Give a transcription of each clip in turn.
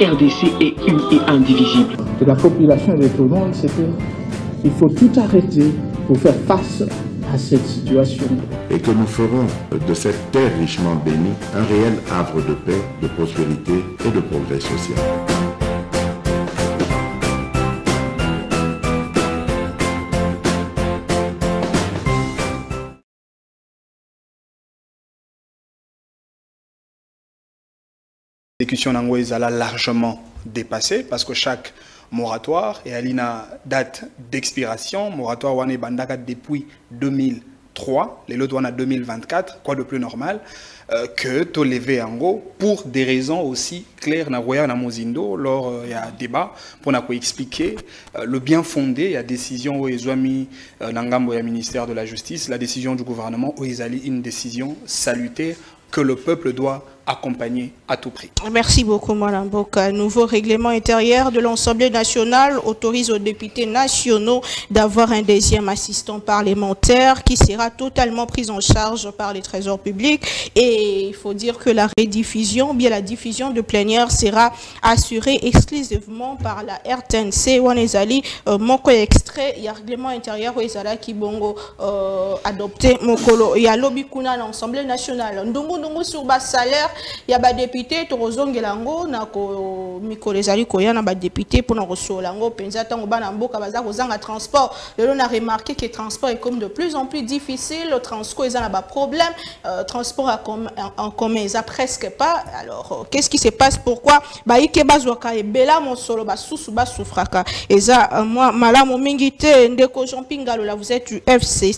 RDC est une et indivisible. De la population et de tout le monde, c'est qu'il faut tout arrêter pour faire face à cette situation. Et que nous ferons de cette terre richement bénie un réel havre de paix, de prospérité et de progrès social. L'exécution d'Angoïse a largement dépassé parce que chaque moratoire est à une date d'expiration. Moratoire Wane Bandaka depuis 2003, les lots en 2024, quoi de plus normal que to lever en gros pour des raisons aussi claires na Mozindo lors il y a débat pour expliquer le bien fondé il y a décision où ils ont mis l'angambo ya ministère de la justice, la décision du gouvernement où ils allaient une décision salutaire que le peuple doit accompagner à tout prix. Merci beaucoup, Mme Boka. Nouveau règlement intérieur de l'Assemblée nationale autorise aux députés nationaux d'avoir un deuxième assistant parlementaire qui sera totalement pris en charge par les trésors publics. Et il faut dire que la rediffusion, bien la diffusion de plénière sera assurée exclusivement par la RTNC. Wanezali, mon extrait, il y a un règlement intérieur où Ezala qui bongo adopté Mokolo. Il y a lobby kuna l'Assemblée nationale. Ndungu sur bas salaire. Il y a des députés qui ont députés pour transport. On a remarqué que le transport est comme de plus en plus difficile. Le transport est un problème. Transport en commun, ça presque pas. Alors, qu'est-ce qui se passe? Pourquoi? Moi, Malam Mingite, Ndeko Jean-Pingalo, là, vous êtes du FC,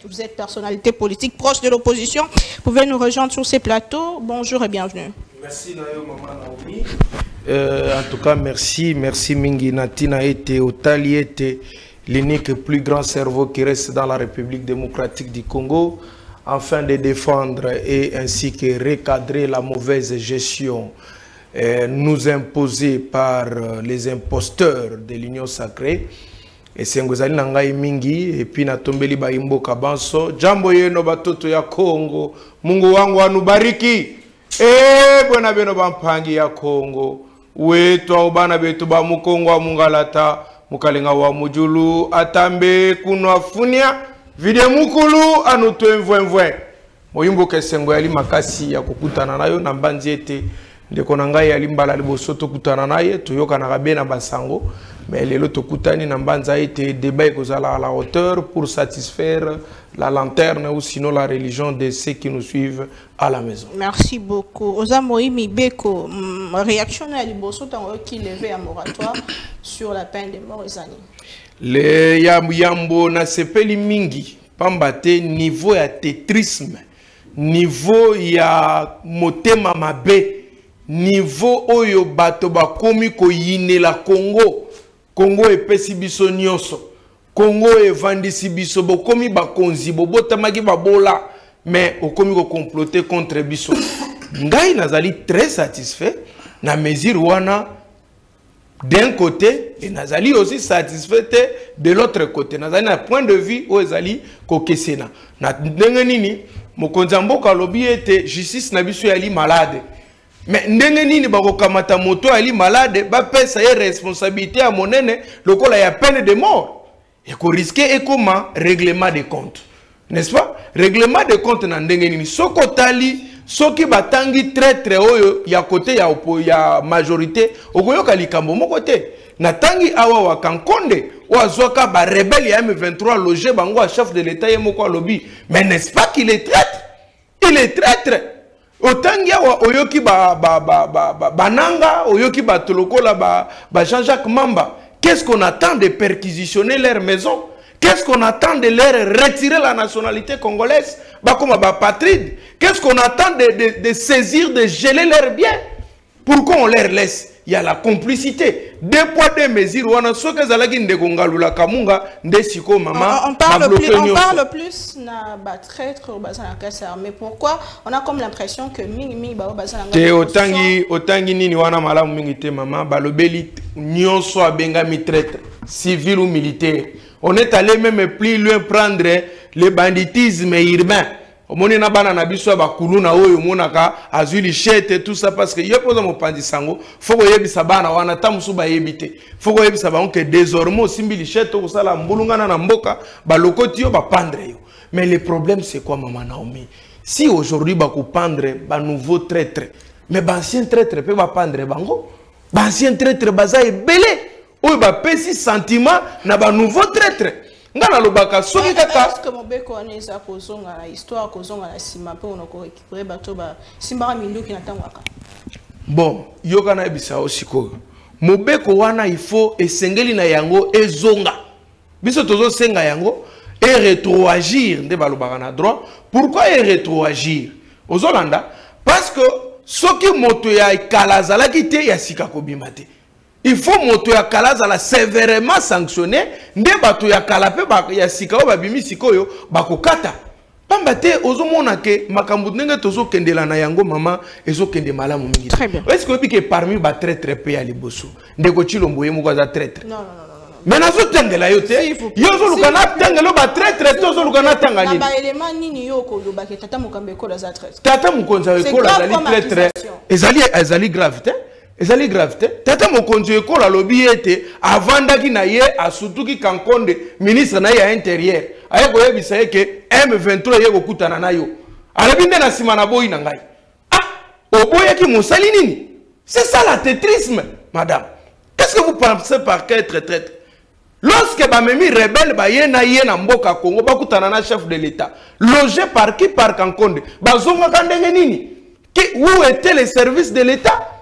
vous êtes personnalité politique proche de l'opposition. Vous pouvez nous rejoindre sur ces plateaux. Bonjour et bienvenue. Merci Nayo Maman Naomi. En tout cas, merci Mingi Natina était Otali était l'unique plus grand cerveau qui reste dans la République démocratique du Congo afin de défendre et ainsi que recadrer la mauvaise gestion nous imposée par les imposteurs de l'Union sacrée. Et c'est ngozali nangai mingi et puis natombeli ba imbo kabanso jambo yeno batoto ya Kongo Mungu wangu anubariki bwana beno bampangi ya Kongo wetu au bana betu ba mukongo wa mungalata mukalenga wa mujulu atambe kunwa funia vide mukulu anutwemvwemvwe moyimbo kesengo yali makasi ya kukutana nayo na mbanzi ete ndeko nangai yali mbala liboso tokutana naye toyoka na kabena basango. Mais les autres Koutani Nambanza été débat à la hauteur pour satisfaire la lanterne ou sinon la religion de ceux qui nous suivent à la maison. Merci beaucoup. Ozamoï Mibeko, réaction à l'Iboso qui levait un moratoire sur la peine de mort aux années. Le Yambo na sepeli mingi, pambate niveau ya tétrisme, niveau ya motema mabe, niveau oyo bato bakomi ko yine la Congo. Congo epesi biso nyonso. Congo evandisi biso bokomi bakonzi bobotamaki babola mais okomi ko comploter contre biso. Ngai nazali très satisfait na mesure wana d'un côté et nazali aussi satisfait de l'autre côté. Nazali na point de vue où ezali ko kesena. Na ndenge nini mokonzi mboka lobi ete justice na biso yali malade. Mais ndenge nini bakokamata moto ali malade ba pesa ye responsabilité à monene lokola ya peine de mort et ko risquer et comment règlement de comptes, n'est-ce pas? Règlement de comptes na ndenge nini soko tali soki batangi traître oyo ya côté ya majorité okoyoka likambo moko te na tangi awa wa Kankonde oazoka ba rebelle ya M23 logé bango à chef de l'état yemoko lobby. Mais n'est-ce pas qu'il est traître? Il est traître. Otangia wa oyoki bananga oyoki batolokola ba Jean-Jacques Mamba. Qu'est-ce qu'on attend de perquisitionner leur maison? Qu'est-ce qu'on attend de leur retirer la nationalité congolaise? Comme patride. Qu'est-ce qu'on attend de saisir, de geler leurs biens? Pourquoi on leur laisse? Il y a la complicité. Deux poids, deux mesures. On parle plus mais pourquoi on a comme l'impression que civil ou militaire. On est allé même plus loin prendre le banditisme urbain. omoni na bana na biso ba kuluna oyo monaka azuli chete tout ça parce que yepoza mopandi sango foko yebisa bana wana tamusu ba yebite foko yebisa ba onke désormais simbili chete ko sala mbulungana na mboka ba lokoti yo ba pendre yo. Mais le problème c'est quoi maman Naomi? Si aujourd'hui ba ko pendre ba nouveau traître mais ba ancien traître pe ba pendre bango ba ancien traître baza ebele oyo ba pesi sentiment na ba nouveau traître. Ngana lobaka soki kaka est-ce que mobeko aneza kozonga na histoire kozonga na sima pe onoko récupérer bato ba simba minduki na tangwaka. Bon, yoka na ebisa osiko. Mobeko wana il faut esengeli na yango ezonga. Biso tozo senga yango et rétroagir nde balobaka na droit. Pourquoi et rétroagir? Ozolanda parce que soki moto ya kalazala kite ya sika kobima te. Il faut moto ya kalazala sévèrement sanctionné nde bato ya kalape ba ya sika o babimi sikoyo bakokata. Pamba te ozomona ke makambu ndenge tozo kendela na yango mama ezo kende malamu mingi. Très bien. Est-ce que que parmi ba traître pe ya liboso ndeko chilombo ye moko za traître. Non. Mais nazo tengela yo te. Yo zo lukana tengelo ba traître to zo lukana tangani. Ba élément nini yo ko lobaki tata mokambe ko la za traître. Tata mokonza ko la zali traître. Ezali gravité. Ezali gravité. Tata mokonzi ekola lobi ete avandaki na ye asutuki kankonde ministre na ya intérieur. Aye ko yebisa ke M23 ye ko kutana na yo. Alabi nde na sima na boyi na ngai. Ah, oboyaki mosali nini? C'est ça la tétrisme, madame. Qu'est-ce que vous pensez par être traître? Lorsque bamemi rebelle ba ye na mboka Congo ba kutana na chef de l'état, logé par qui par kankonde? Bazonga kandenge nini? Où étaient les services de l'état?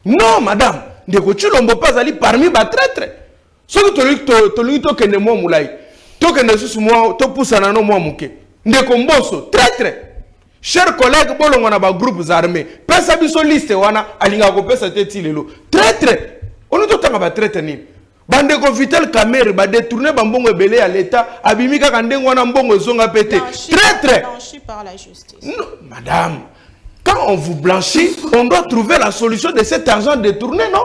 Non, madame. Ndeko Chilombo pas ali parmi ba traître. Soki to kende mo mulai. To kende susu mo to pusana no mo muke. Ndeko Mboso traître. Chers collègues bolongo na ba groupes armés. Pesa biso liste wana alinga ko pesa teti lelo. Traître. On to tanga ba traître ni. Bandeko Vital Kamerhe ba détourner ba mbongo ebele à l'état abimika kandengo wana mbongo zonga pété. Traître. Blanchi par la justice. Non, madame. Quand on vous blanchit, on doit trouver la solution de cet argent détourné, non?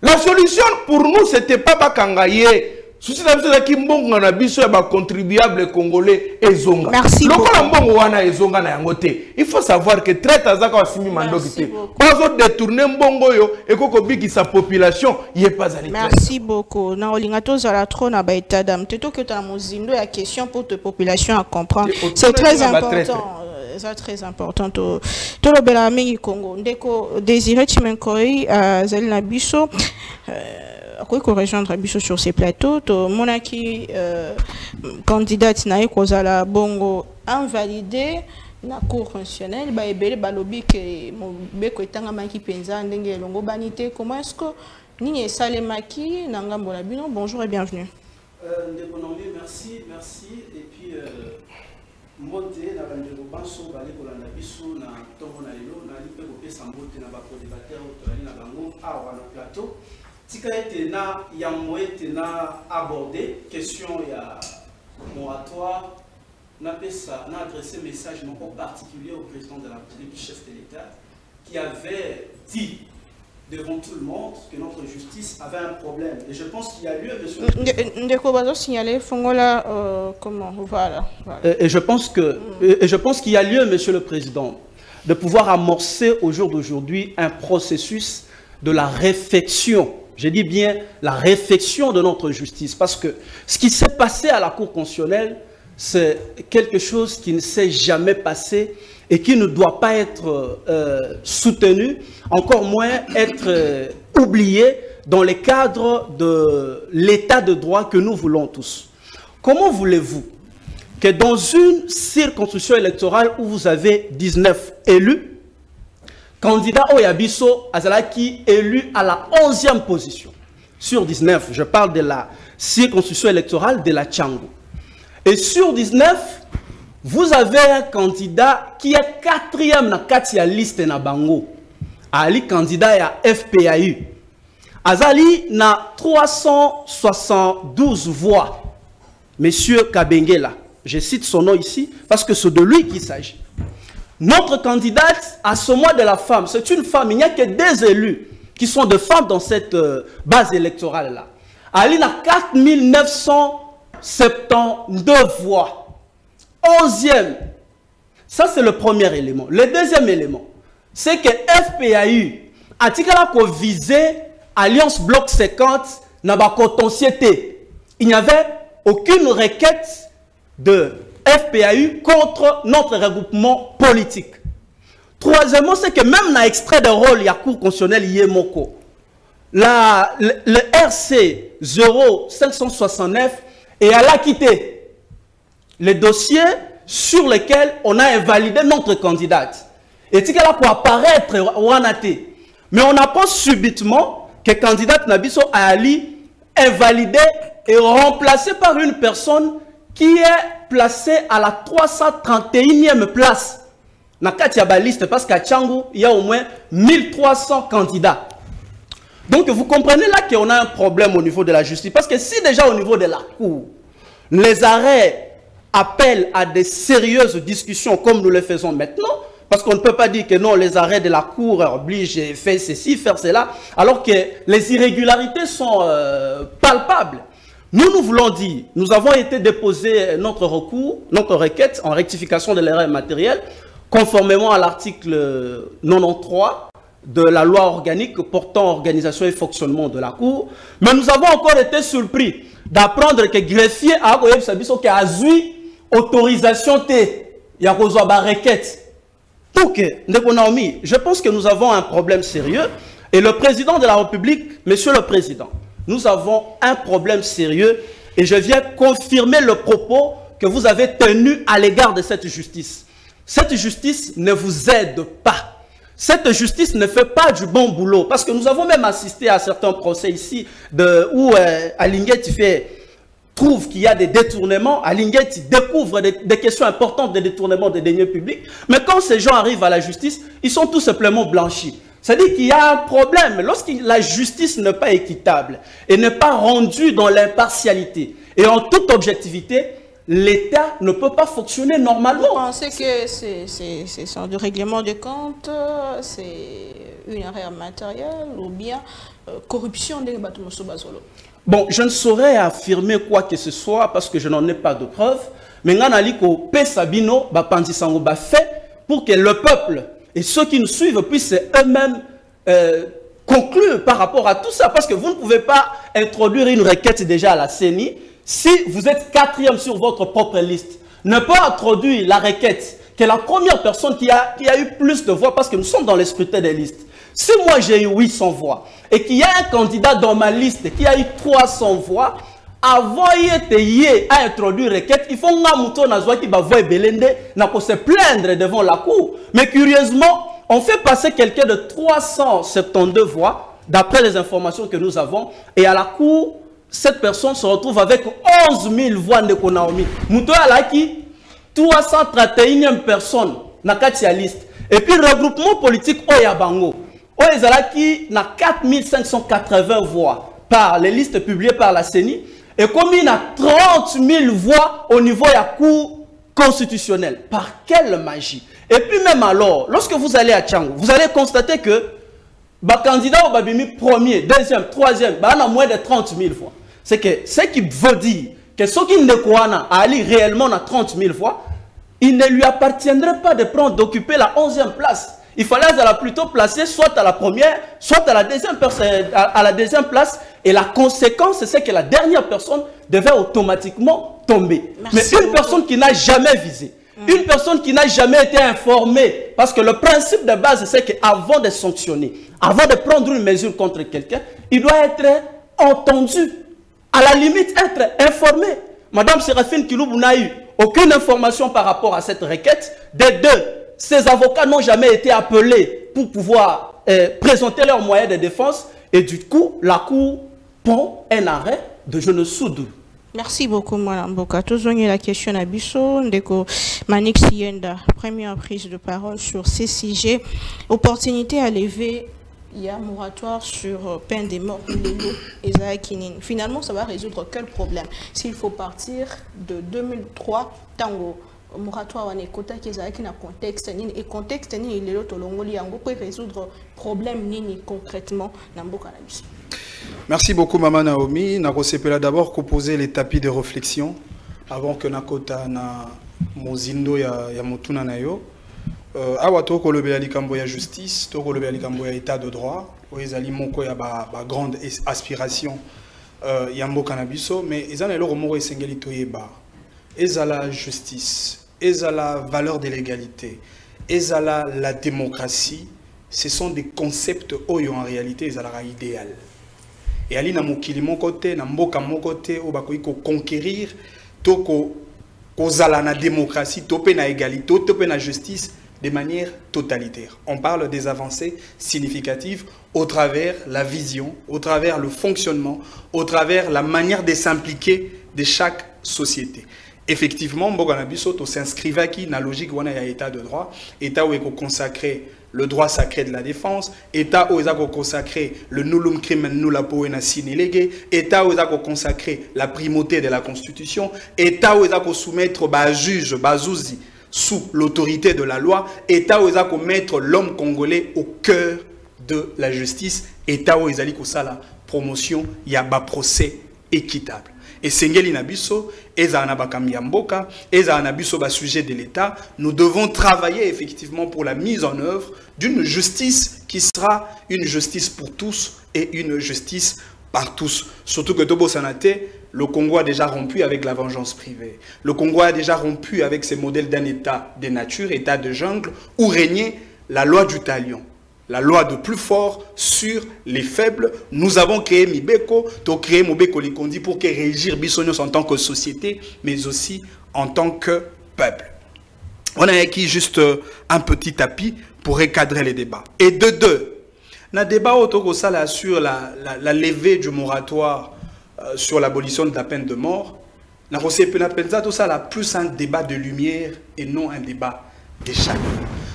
La solution pour nous, c'était pas Bakangaye. Souci d'absolu qui mbongo na biso ya ba contribuable congolais ezonga. Merci beaucoup. Mbongo wana ezonga na yangote. Il faut savoir que traite azaka wasimi mandokite. Bazo détourner mbongo yo ekoko biki sa population yé pas allé. Merci beaucoup. Na olinga tozala trop na ba état d'âme. Teto que ta mozindo ya question pour ta population à comprendre. C'est très important. C'est très important. To lo bela mingi Congo. Ndeko Désiré Chimenkoi zali na biso. Quoi qu'on rejoindre Bicho sur ces plateaux, to monaki candidate na ekozala bongo invalidé na cour constitutionnelle ba ebele balobi ke mobeko etanga maki penza ndenge longo banité. Comment est-ce que nini esalemaki na ngambo na bino? Bonjour et bienvenue. Merci et puis monter na bandeko banso bale kolanda biso na tongo na lelo na lipe ko pesa mbote na ba co-débatteur autoali na bango awa na plateau. Tika ete na yango ete na aborder question ya moratoire na pesa na adresser message non particulier au président de la République, chef de l'État, qui avait dit devant tout le monde que notre justice avait un problème. Et je pense qu'il y a lieu, monsieur. Ndeko bazo signaler Fongola comment voilà. Et je pense qu'il y a lieu, monsieur le président, de pouvoir amorcer au jour d'aujourd'hui un processus de la réflexion. Je dis bien la réflexion de notre justice, parce que ce qui s'est passé à la Cour constitutionnelle, c'est quelque chose qui ne s'est jamais passé et qui ne doit pas être soutenu, encore moins être oublié dans le cadre de l'état de droit que nous voulons tous. Comment voulez-vous que dans une circonscription électorale où vous avez 19 élus, candidat Oyabiso Azalaki élu à la 11e position sur 19. Je parle de la circonscription électorale de la Tchango. Et sur 19, vous avez un candidat qui est 4e na katia liste na bango. Ali candidat à FPAU. Azali na 372 voix. Monsieur Kabengela, je cite son nom ici parce que c'est de lui qu'il s'agit. Notre candidate à ce mois de la femme, c'est une femme. Il n'y a que des élus qui sont de femmes dans cette base électorale-là. Ali a 4972 voix. 11e. Ça, c'est le premier élément. Le deuxième élément, c'est que FPAU a visé Alliance Bloc 50 n'a pas potentialité. Il n'y avait aucune requête de FPAU contre notre regroupement politique. Troisièmement, c'est que même dans l'extrait de rôle, il y a Cour constitutionnelle Yemoko. Le RC 0569 et elle a quitté les dossiers sur lesquels on a invalidé notre candidate. Et c'est qu'elle a pour apparaître Wanate. Mais on apprend subitement que candidate Nabiso Ali est validée et remplacée par une personne qui est placée à la 331e place. Dans la liste, parce qu'à Tchangou, il y a au moins 1300 candidats. Donc vous comprenez là qu'on a un problème au niveau de la justice. Parce que si déjà au niveau de la Cour, les arrêts appellent à des sérieuses discussions comme nous le faisons maintenant, parce qu'on ne peut pas dire que non, les arrêts de la Cour obligent à faire ceci, faire cela, alors que les irrégularités sont palpables. Nous voulons dire, nous avons été déposer notre recours, notre requête en rectification de l'erreur matérielle, conformément à l'article 93 de la loi organique portant organisation et fonctionnement de la Cour. Mais nous avons encore été surpris d'apprendre que greffier a eu autorisation il y a requête. Donc, je pense que nous avons un problème sérieux. Et le président de la République, monsieur le président, nous avons un problème sérieux. Et je viens confirmer le propos que vous avez tenu à l'égard de cette justice. Cette justice ne vous aide pas. Cette justice ne fait pas du bon boulot. Parce que nous avons même assisté à certains procès ici où Alinguet trouve qu'il y a des détournements. Alinguet découvre des questions importantes de détournement des deniers publics. Mais quand ces gens arrivent à la justice, ils sont tout simplement blanchis. C'est-à-dire qu'il y a un problème. Lorsque la justice n'est pas équitable et n'est pas rendue dans l'impartialité et en toute objectivité, l'État ne peut pas fonctionner normalement. Vous pensez que c'est du règlement des comptes, c'est une erreur matérielle ou bien corruption des bâtiments sous Basolo? Bon, je ne saurais affirmer quoi que ce soit parce que je n'en ai pas de preuves. Mais nous avons Sabino fait pour que le peuple et ceux qui nous suivent puissent eux-mêmes conclure par rapport à tout ça. Parce que vous ne pouvez pas introduire une requête déjà à la CENI si vous êtes 4e sur votre propre liste. Ne pas introduire la requête que la première personne qui a eu plus de voix, parce que nous sommes dans le scrutin des listes. Si moi j'ai eu 800 voix et qu'il y a un candidat dans ma liste qui a eu 300 voix, avant à introduire requête, il faut se plaindre devant la cour. Mais curieusement, on fait passer quelqu'un de 372 voix, d'après les informations que nous avons, et à la cour, cette personne se retrouve avec 11 000 voix de Konaomi. Mouto Alaki, 331e personne dans la liste. Et puis le regroupement politique Oyabango, Oyazalaki n'a 4580 voix par les listes publiées par la CENI. Et comme il a 30 000 voix au niveau de la Cour constitutionnelle. Par quelle magie? Et puis même alors, lorsque vous allez à Tchangou, vous allez constater que le candidat au Babimi premier, deuxième, troisième, il a moins de 30 000 voix. C'est que ce qui veut dire que ceux qui ne croient pas aller réellement à 30 000 voix, il ne lui appartiendrait pas d'occuper la 11e place. Il fallait la plutôt placer soit à la première, soit à la deuxième place. Et la conséquence, c'est que la dernière personne devait automatiquement tomber. Merci. Mais une personne qui n'a jamais visé, une personne qui n'a jamais été informée, parce que le principe de base, c'est qu'avant de sanctionner, avant de prendre une mesure contre quelqu'un, il doit être entendu. À la limite, être informé. Madame Séraphine Kiloubou n'a eu aucune information par rapport à cette requête. Des deux, ces avocats n'ont jamais été appelés pour pouvoir présenter leurs moyens de défense. Et du coup, la Cour prend un arrêt de je ne soude. Merci beaucoup, Mme Mboka. Toujours la question à Bissot, Ndeko Manik Sienda, première prise de parole sur ces sujets. Opportunité à lever, il y a un moratoire sur peine des morts et Kinine. Finalement, ça va résoudre quel problème? S'il faut partir de 2003, Tango. Moratoire on écoute qui est na contexte ni et contexte ni il est l'autre longoli en peut résoudre problème ni concrètement dans Mboka na biso. Merci beaucoup Maman Naomi. Nakosepela d'abord proposer les tapis de réflexion avant que Nakota na mozindo ya motuna na yo. Awa toko lobela likambo ya justice, toko lobela likambo ya état de droit, ezali moko ya ba grande aspiration ya mboka na biso, mais ezana eloko moko esengeli toyeba. Ezala justice, ezala valeur de l'égalité, ezala la démocratie, ce sont des concepts oyo en réalité ezala idéal. Et ali na mokili moko te, na mboka moko te o bakoki ko conquérir toko kozala na démocratie, topé na égalité, topé na justice de manière totalitaire. On parle des avancées significatives au travers la vision, au travers le fonctionnement, au travers la manière de s'impliquer de chaque société. Effectivement, Mboganabiso s'inscrivait qui dans la logique où on a état de droit, état où il faut consacrer le droit sacré de la défense, état où il faut consacrer le nullum crimen nulla poena sine lege, état où il faut consacrer la primauté de la Constitution, état où il faut soumettre ba juge, bazouzi, sous l'autorité de la loi, état où il faut mettre l'homme congolais au cœur de la justice, état où il faut la promotion, il y a un procès équitable. Et Sengeli Nabiso, Eza Anabakam Yamboka, Eza Anabiso ba sujet de l'État, nous devons travailler effectivement pour la mise en œuvre d'une justice qui sera une justice pour tous et une justice par tous. Surtout que Tobo Sanate, le Congo a déjà rompu avec la vengeance privée. Le Congo a déjà rompu avec ces modèles d'un État de nature, État de jungle, où régnait la loi du talion. La loi de plus fort sur les faibles. Nous avons créé Mibeko, tu as créé Mobeko Likondi pour que régir Bissonios en tant que société, mais aussi en tant que peuple. On a acquis juste un petit tapis pour recadrer les débats. Et de deux, dans le débat sur la levée du moratoire sur l'abolition de la peine de mort, tout ça là plus un débat de lumière et non un débat d'échec.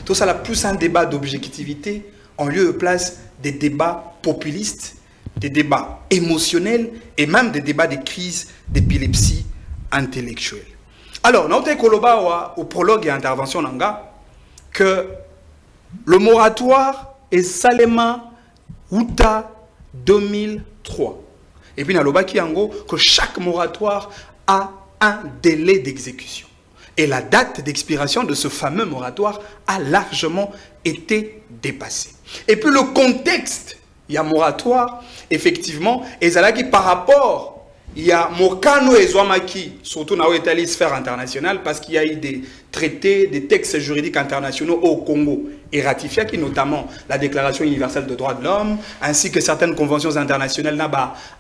Tout ça là plus un débat d'objectivité en lieu et place des débats populistes, des débats émotionnels et même des débats de crise d'épilepsie intellectuelle. Alors, nous avons au prologue et intervention que le moratoire est Salema Outa 2003. Et puis, nous avons que chaque moratoire a un délai d'exécution. Et la date d'expiration de ce fameux moratoire a largement été dépassée. Et puis le contexte, il y a moratoire, effectivement, et c'est qui par rapport, il y a Mokano et Zouamaki, surtout dans la sphère internationale, parce qu'il y a eu des traités, des textes juridiques internationaux au Congo, et ratifiés, qui notamment la Déclaration universelle des droits de l'homme, ainsi que certaines conventions internationales,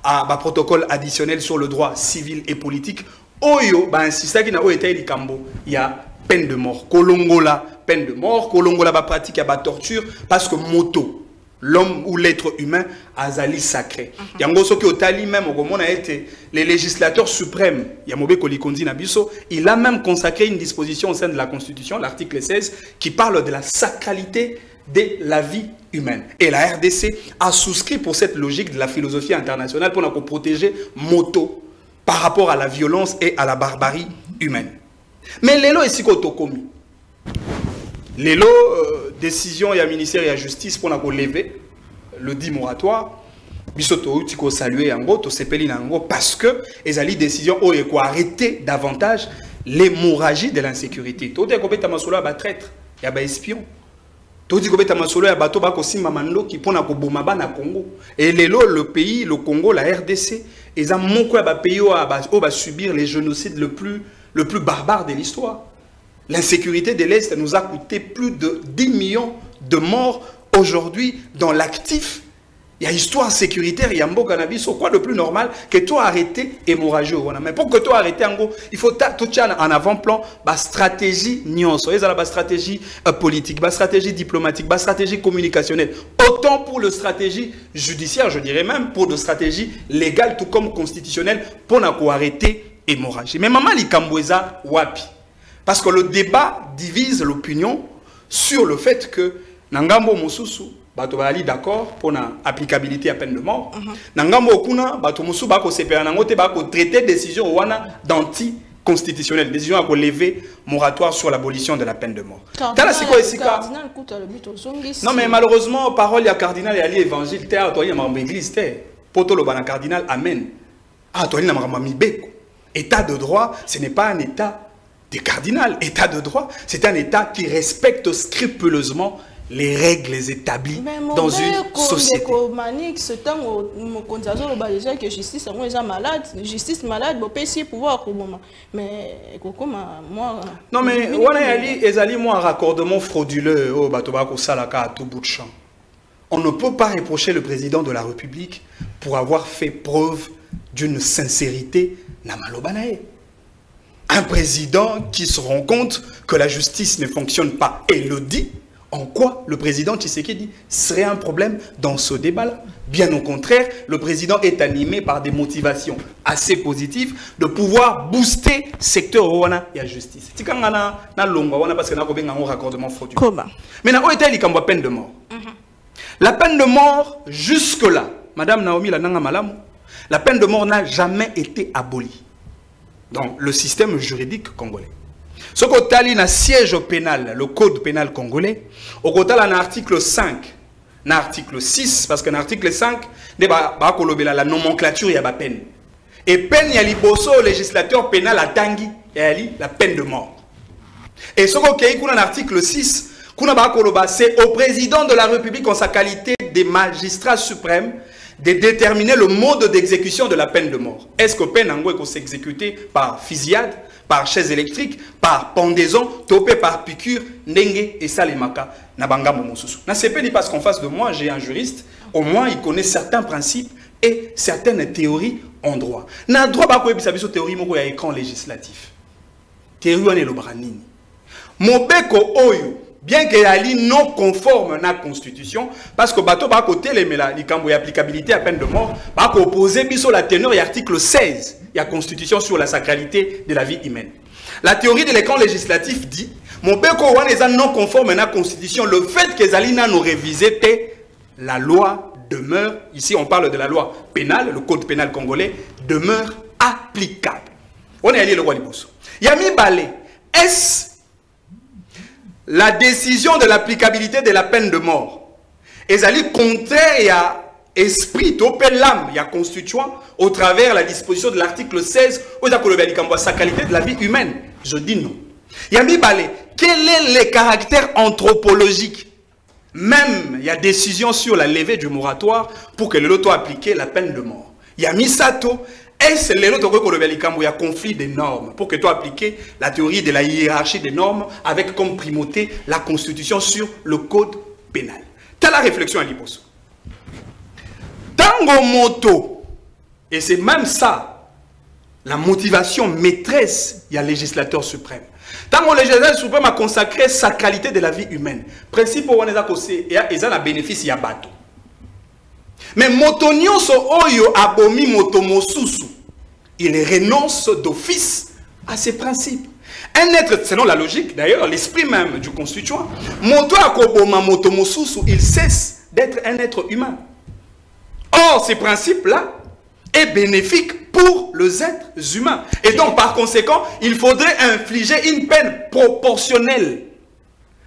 un protocole additionnel sur le droit civil et politique. Oyo, insista qui na il y a peine de mort. Kolongola, peine de mort. Kolongola, pratique à torture parce que moto, l'homme ou l'être humain, azali sacré. Yango soki otali même au moment a été les législateurs suprêmes. Yamobe Kolikondi Nabiso, il a même consacré une disposition au sein de la Constitution, l'article 16, qui parle de la sacralité de la vie humaine. Et la RDC a souscrit pour cette logique de la philosophie internationale pour nous protéger moto par rapport à la violence et à la barbarie humaine. Mais l'élo est si kotokomi. L'élo, décision, il y a ministère et la justice pour nous lever le dit moratoire. Bisoto utiko saluer yango, to sepeli nango parce que les ali décision o eko arrêter davantage l'hémorragie de l'insécurité. To de kobeta masolo ba traître, ya ba espion. To di kobeta masolo ya bato ba ko simba mando ki pona ko boma ba na Congo. Et l'élo, le pays, le Congo, la RDC, ils ont subir les génocides le plus barbare de l'histoire. L'insécurité de l'Est nous a coûté plus de 10 millions de morts aujourd'hui dans l'actif. Il y a histoire sécuritaire, il y a un beau cannabis. Quoi de plus normal que toi arrêter hémorragie. Mais pour que toi arrêter en gros, il faut tout en avant-plan, la stratégie nuance, la stratégie politique, la stratégie diplomatique, la stratégie communicationnelle. Autant pour la stratégie judiciaire, je dirais même pour la stratégie légale, tout comme constitutionnelle, pour arrêter hémorragie. Mais maman Likamboueza wapi. Parce que le débat divise l'opinion sur le fait que Nangambo Mosusu, bato bali d'accord pour l'applicabilité à peine de mort. Nangambo okuna bato musu bako sepera nangote bako traiter décision wana d'anti-constitutionnelle, décision à lever moratoire sur l'abolition de la peine de mort. Non mais malheureusement parole ya cardinal et ali évangile té atoyi ma église té poto lo bana cardinal amen. Atoyi na ma mibeko. État de droit, ce n'est pas un état des cardinals. État de droit, c'est un État qui respecte scrupuleusement les règles établies dans une société. Non mais moi un raccordement frauduleux au Batobako Salaka à tout bout de champ. On ne peut pas reprocher le président de la République pour avoir fait preuve d'une sincérité namalobanae. Un président qui se rend compte que la justice ne fonctionne pas et le dit. En quoi le président Tshisekedi serait un problème dans ce débat-là? Bien au contraire, le président est animé par des motivations assez positives de pouvoir booster le secteur de la justice. C'est quand on a parce que on a un raccordement frauduleux. Maintenant, où est la peine de mort? La peine de mort, jusque-là, Madame Naomi Lananga Malamu, la peine de mort n'a jamais été abolie dans le système juridique congolais. Ce qu'on a un siège pénal, le code pénal congolais, au côté de l'article 5, l'article 6, parce que l'article 5, la nomenclature, il y a la peine. Et peine, il y a le législateur pénal à Tanguy, et la peine de mort. Et ce qu'on a dans l'article 6, c'est au président de la République en sa qualité de magistrat suprême de déterminer le mode d'exécution de la peine de mort. Est-ce que peine en gros s'exécuter par fusillade, par chaise électrique, par pendaison, topé par piqûre, ndengue et salemaka, nabanga momosusu. Na c'est pas parce qu'en face de moi j'ai un juriste, au moins il connaît certains principes et certaines théories en droit. Na droit ba ko ebisa biso théorie moko ya écran législatif. Théorie wane lo branini. Mobeko oyo bien que ali non conforme à la Constitution, parce que bateau va côté les applicabilité à peine de mort, va opposer biso la teneur et l'article 16 de la Constitution sur la sacralité de la vie humaine. La théorie de l'écran législatif dit, mon beko wan est non conforme à la Constitution, le fait que Zalina nous révisé la loi demeure, ici on parle de la loi pénale, le code pénal congolais, demeure applicable. On est allé le roi Liboso. Yami Balé, est-ce la décision de l'applicabilité de la peine de mort est allée contraire à l'esprit, à l'âme, à constituant au travers la disposition de l'article 16 où il y a sa qualité de la vie humaine? Je dis non. Yami Balé, quel est le caractère anthropologique? Même il y a décision sur la levée du moratoire pour que l'auto applique la peine de mort. Yami Sato, est-ce qu'il y a conflit des normes pour que tu appliques la théorie de la hiérarchie des normes avec comme primauté la Constitution sur le code pénal? Telle la réflexion à Liboso. Tango moto, et c'est même ça, la motivation maîtresse, il y a le législateur suprême. Tango le législateur suprême a consacré sa qualité de la vie humaine. Principe où on est d'accord, il y a un bénéfice, il y a bateau. Mais motonio so oyo abomi motomosusu, il renonce d'office à ses principes. Un être, selon la logique, d'ailleurs, l'esprit même du constituant, moto akoboma motomosusu, il cesse d'être un être humain. Or, ces principes-là est bénéfique pour les êtres humains. Et donc, par conséquent, il faudrait infliger une peine proportionnelle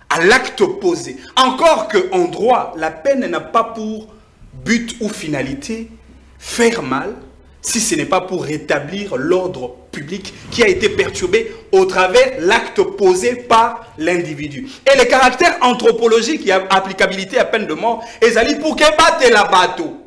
à l'acte posé. Encore qu'en droit, la peine n'a pas pour but ou finalité faire mal, si ce n'est pas pour rétablir l'ordre public qui a été perturbé au travers l'acte posé par l'individu. Et le caractère anthropologique qui a applicabilité à peine de mort est allé pour que batte la bateau.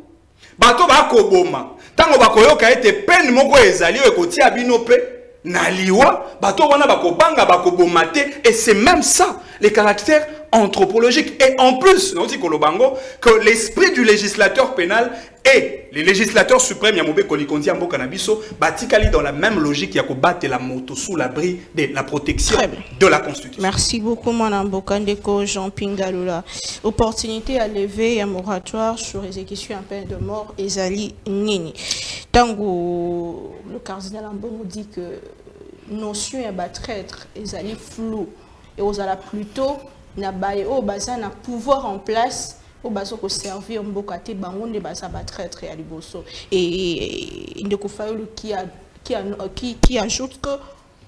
Bateau va koboma. Tango bakoyoka ete peine moko ezali ekoti abinope na liwa, bateau wana bakobanga bakobomate, et c'est même ça le caractère anthropologique. Et en plus, on dit que l'esprit du législateur pénal et les législateurs suprêmes Yamobe Kolikondi Ambo Kanabiso batikali dans la même logique, il y a combattre la moto sous l'abri de la protection de la Constitution. Merci beaucoup, Mme Bokandeko Jean Pingalula. Opportunité à lever un moratoire sur l'exécution en peine de mort, Ezali Nini. Tango, le cardinal Ambo nous dit que notion à traître, Ezali flou, et aux ala plutôt na baye au bazin na pouvoir en place au bazo ko servir mbokate bangonde baza ba traître ya liboso et ndeko Fayulu qui ajoute que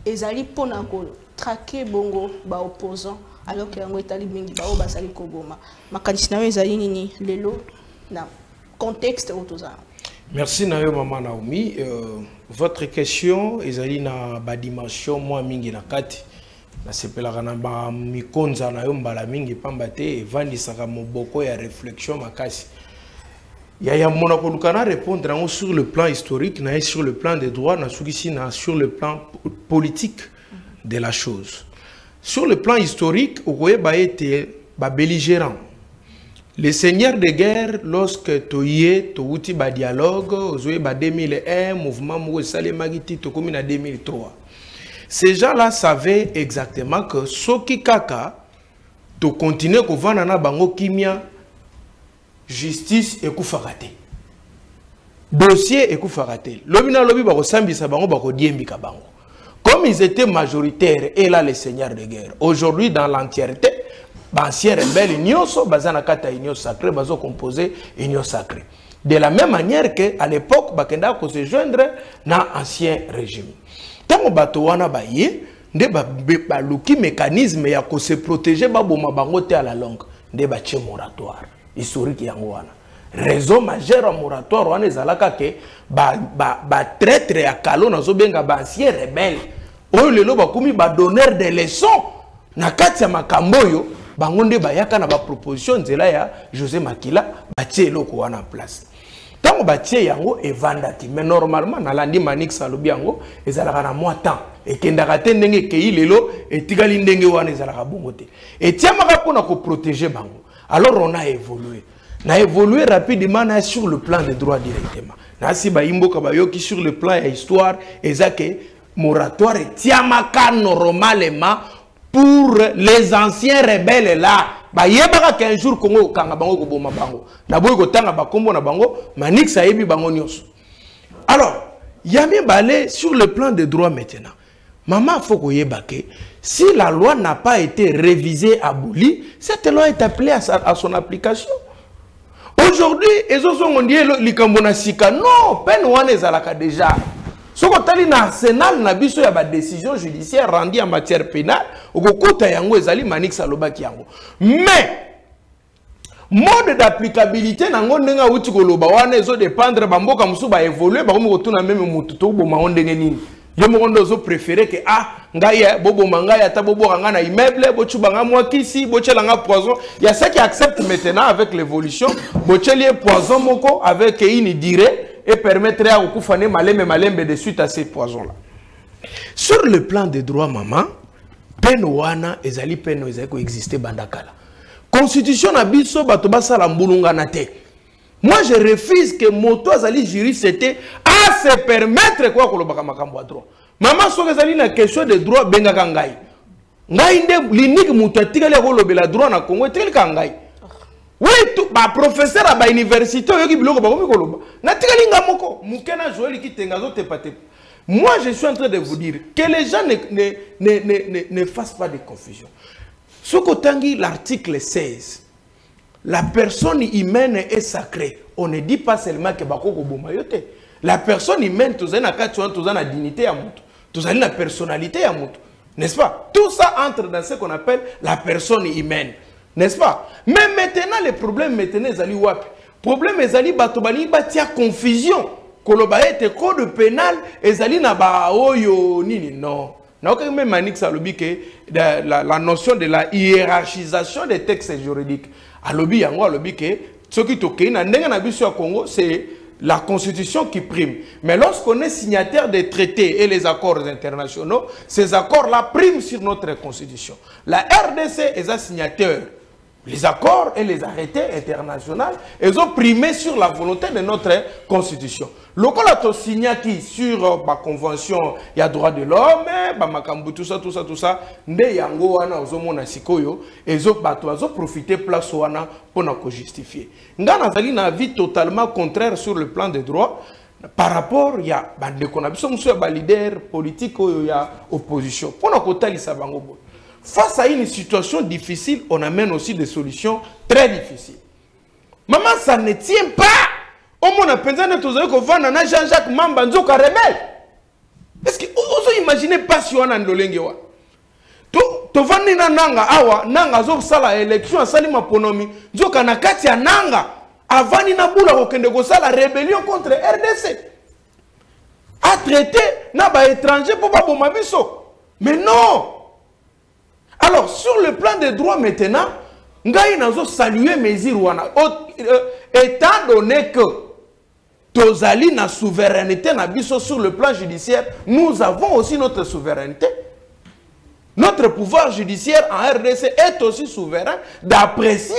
ezali pona ko traquer bongo ba opposant alors que yango etali mingi ba o bazali ko boma makanisi na ezali nini lelo na contexte autoza. Merci Nayo Maman Naomi. Votre question est na ba dimension moi mingi na kati. Na sepela kana ba mikonza na yo mbala mingi pambate evandisaka moboko ya réflexion makasi. Ya mona ko lukana répondre sur le plan historique na sur le plan des droits na sur le plan politique de la chose. Sur le plan historique, Okoye ba été ba belligérant. Les seigneurs de guerre, lorsque Toye, Touti ba dialogue, Ozoye ba 2001, mouvement Moué Salé Magiti, Tokomi na 2003. Ces gens-là savaient exactement que Soki Kaka, to continuer ko vanana bango kimia, justice et koufarate. Dossier et koufarate. Lobina lobi bako sambisa bango bako diembika bango. Comme ils étaient majoritaires et là les seigneurs de guerre, aujourd'hui dans l'entièreté, ancien rebelle nyoso bazana kata union sacrée bazo composé union sacrée. De la même manière que à l'époque bakenda ko se joindre na ancien régime. Tango bato wana baye nde ba luki mécanisme ya ko se protéger ba boma bango te à la longue nde ba tche moratoire historique yango wana. Raison majeure à moratoire wana ezalaka ke ba traître ya kalo nazo benga ba ancien rebelle. Oyo lelo bakumi ba donneur de leçons na kati ya makamboyo bangonde bayaka na ba proposition nzela ya José Makila batie eloko wana en place. Tango batie yango evandaki mais normalement na landi Manix alobi yango ezalaka na mois temps ekendaka te ndenge kei lelo etikali ndenge wana ezalaka bongo te. Etiamaka pona ko protéger bango. Alors on a évolué. Na évolué rapidement na sur le plan des droits directement. Na si ba imboka ba yoki sur le plan ya histoire ezake moratoire etiamaka normalement pour les anciens rebelles là. Ba yebaka qu'un jour Congo kanga bango ko boma bango. Na boy ko tanga ba kombo na bango Manix ayebi bango nyos. Alors, yami balé sur le plan des droits maintenant. Maman faut ko yebake si la loi n'a pas été révisée abolie, cette loi est appelée à son application. Aujourd'hui, ils ont dit likambo sika non, peine wana ezalaka déjà. Soko tali na arsenal na biso ya ba décision judiciaire rendue en matière pénale, okokota yango ezali Manix alobaki yango. Mais mode d'applicabilité nango ndenga uti koloba wana ezo dépendre bamboka musu ba évoluer ba komo tuna même mutu to boma ndenge nini. Yo mondo zo préférer que ngaya bobo mangaya ta bobo nga na immeuble bo chubanga mwakisi bo chelanga poison. Il y a ceux qui acceptent maintenant avec l'évolution bo chelie poison moko avec une durée et permettrait à Okufane malembe de suite à ces poisons-là. Sur le plan des droits, maman, penouana ezali peno ezali exister bandakala. Constitution na biso batoba sala mbulunga na te. Moi je refuse que moto azali juriste c'était à se permettre quoi kolobaka makambo à droit. Maman so ezali na question de droit benga kangai. Ngai nde l'unique moto atikali kolobela droit na Congo etikali kangai. Oui, ba professeur à ba université yoki biloko ba komi koloba. Na tikali ngamoko mukena Joël ki tengazo te pate. Moi je suis en train de vous dire que les gens ne fassent pas de confusion. Sokotangi l'article 16. La personne humaine est sacrée. On ne dit pas seulement que bakoko bomayote. La personne humaine tozana katwa tozana dignité ya mutu. Tozali na personnalité ya mutu. N'est-ce pas? Tout ça entre dans ce qu'on appelle la personne humaine. N'est-ce pas? Mais maintenant, les problèmes, maintenant, ils allaient wapi. Problème, ils allaient batobani, batia confusion. Koloba était code pénal, ils allaient na ba oyo nini. Non. Na aucun même Manix a lobby que la notion de la hiérarchisation des textes juridiques. A lobby yango a lobby que ce qui toque na ndenga na biso ya Congo, c'est la constitution qui prime. Mais lorsqu'on est signataire des traités et les accords internationaux, ces accords-là priment sur notre constitution. La RDC est un signataire. Les accords et les arrêtés internationaux, ils ont primé sur la volonté de notre constitution. Le cas a signé sur la convention, il y a droit de l'homme, tout ça, nde yango wana ozomona sikoyo, ils ont profité place wana pour nous justifier. Ngana zali na vie totalement contraire sur le plan des droits. Par rapport, il y a des leaders politiques, il y a opposition. Pour nous côté bango. Face à une situation difficile, on amène aussi des solutions très difficiles. Maman, ça ne tient pas. Au moins, on a pensé que Jean-Jacques Mamba Nzoka rebelle. Est-ce que vous imaginez pas si on a un dolengewa? To vanina nanga awa nanga zo sala élection sali maponomi Nzoka na kati ya nanga avant Ninaboula la rébellion contre RDC. A traité na étranger pour pas bomabiso. Mais non. Alors sur le plan des droits maintenant, ngai nazo saluer mesures wana. Étant donné que tozali na souveraineté na biso sur le plan judiciaire, nous avons aussi notre souveraineté. Notre pouvoir judiciaire en RDC est aussi souverain d'apprécier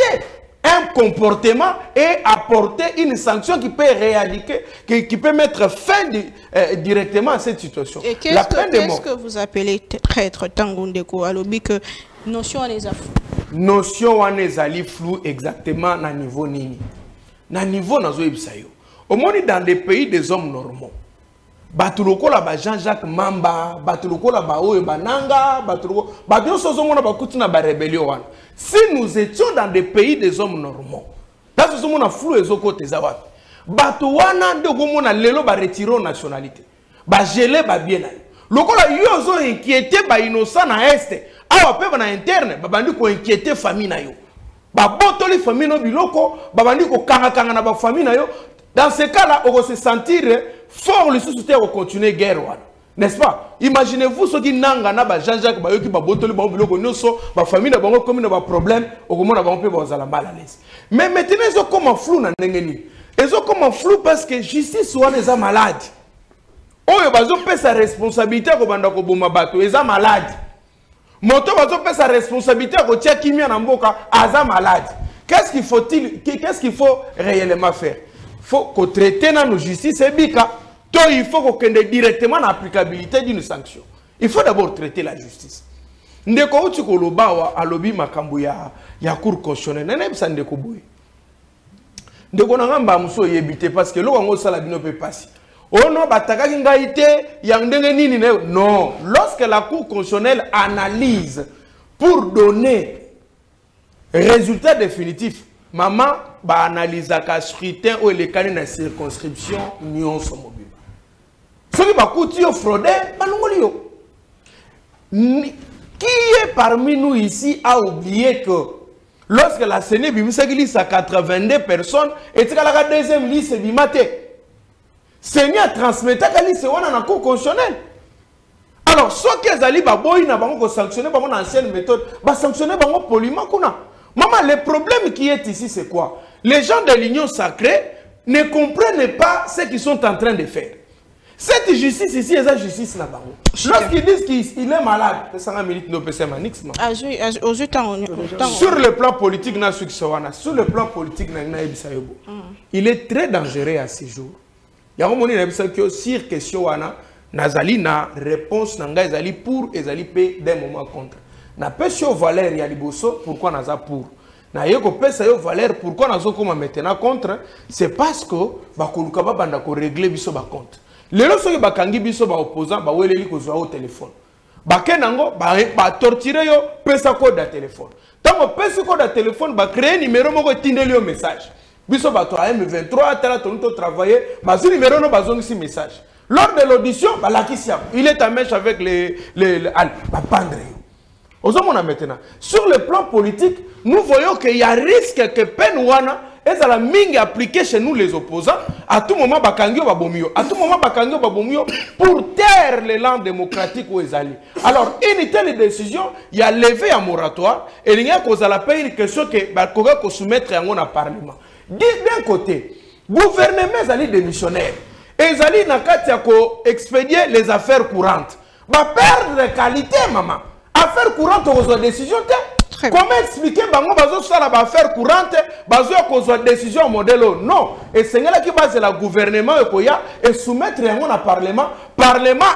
un comportement et apporter une sanction qui peut éradiquer, qui peut mettre fin directement à cette situation. Et qu'est-ce que vous appelez traître Tangundeko alobi que notion les a flou? Notion les flou exactement na niveau nini? Na niveau nazo ibisayo. Au moins dans des pays des hommes normaux. Batuloko la ba Jean-Jacques Mamba, batuloko la ba Oye Bananga, batuloko batuloko sozomona bakutina ba rébellion wana. Si nous étions dans des pays des hommes normaux, là sozomona flou ezoko tezawapi. Batuwana ndogomona lelo ba retirer nationalité. Ba geler ba bien na. Lokola yozo inquiété ba innocent na est, awa pe na interne ba bandi ko inquiéter famille na yo. Ba botoli famille no biloko, ba bandi ko kanga na ba famille na yo. Dans ce cas-là, on va se sentir fort le sous-soutien au continuer guerre. N'est-ce pas? Imaginez-vous ce qui n'anga na ba Jean-Jacques ba yoki ba botoli ba biloko nyonso ba famille na bango comme na ba problème au comment na ba pe ba zala mal à l'aise. Mais maintenant ils ont comme flou na ndengeni. Ils ont comme flou parce que justice wana eza malade. Oyo bazo pe sa responsabilité ko banda ko boma bato eza malade. Moto bazo pe sa responsabilité ko tia kimia na mboka aza malade. Qu'est-ce qu'il faut réellement faire? Il faut qu'on traite nos justice et il faut qu'on ait directement l'applicabilité d'une sanction. Il faut d'abord traiter la justice. Ndeko uti ko lobawa alobi makambo ya cour constitutionnelle nene bisa ndeko boy. Ndeko na ngamba muso yebite parce que lo ngo sala bino peut passer. Oh non bataka ngaite ya ndenge nini non, lorsque la cour constitutionnelle analyse pour donner résultat définitif, maman ba analyse ka scrutin ou les candidat de circonscription union sont mobile. Ce qui va coûter frauder, balongolio. Qui est parmi nous ici a oublié que lorsque la CENI bimisaki liste à 82 personnes et tu as la deuxième liste bimate. CENI a transmis la liste wana na cour constitutionnelle. Alors ceux qui ali ba boy na bango sanctionner ba mon ancienne méthode, ba sanctionner bango poliment kuna. Maman, le problème qui est ici, c'est quoi? Les gens de l'Union sacrée ne comprennent pas ce qu'ils sont en train de faire. Cette justice ici, c'est la justice là-bas. Lorsqu'ils disent qu'il est malade, sur le plan politique, sur le plan politique, il est très dangereux à ce jour. Il y a un moment où sur question, nazali na réponse nazali pour et zali d'un moment contre. Na pesio valeur ya liboso pourquoi naza pour na yeko pesa yo valeur pourquoi nazo koma maintenant contre c'est parce que bakoluka ba banda ko régler biso ba compte lelo soki bakangi biso ba opposant ba weleli ko zwa au téléphone bakenango ba torturer yo pesa code de téléphone tango pesa code de téléphone ba créer numéro moko tindeli yo message biso ba to M23 tala tonto travailler ba zo numéro no ba zongi si message lors de l'audition ba lakisia il est en mèche avec les ba pendre. Maintenant, sur le plan politique, nous voyons qu'il y a risque que Penwana est à la mingue appliquée chez nous les opposants. À tout moment, Bakangio va bomio. À tout moment, Bakangio va bomio pour taire l'élan démocratique où ils allaient. Alors, une telle décision, il y a levé un moratoire et il y a cause à la paix une question que Bakoga peut soumettre à un parlement. D'un côté, gouvernement allait démissionnaire et ils allaient expédier les affaires courantes. Va perdre de qualité, maman. Affaire courante aux décisions. Comment expliquer bango bazo sala ba affaire courante bazo ko décision modèle non et c'est là qui base la gouvernement ekoya et soumettre yango na parlement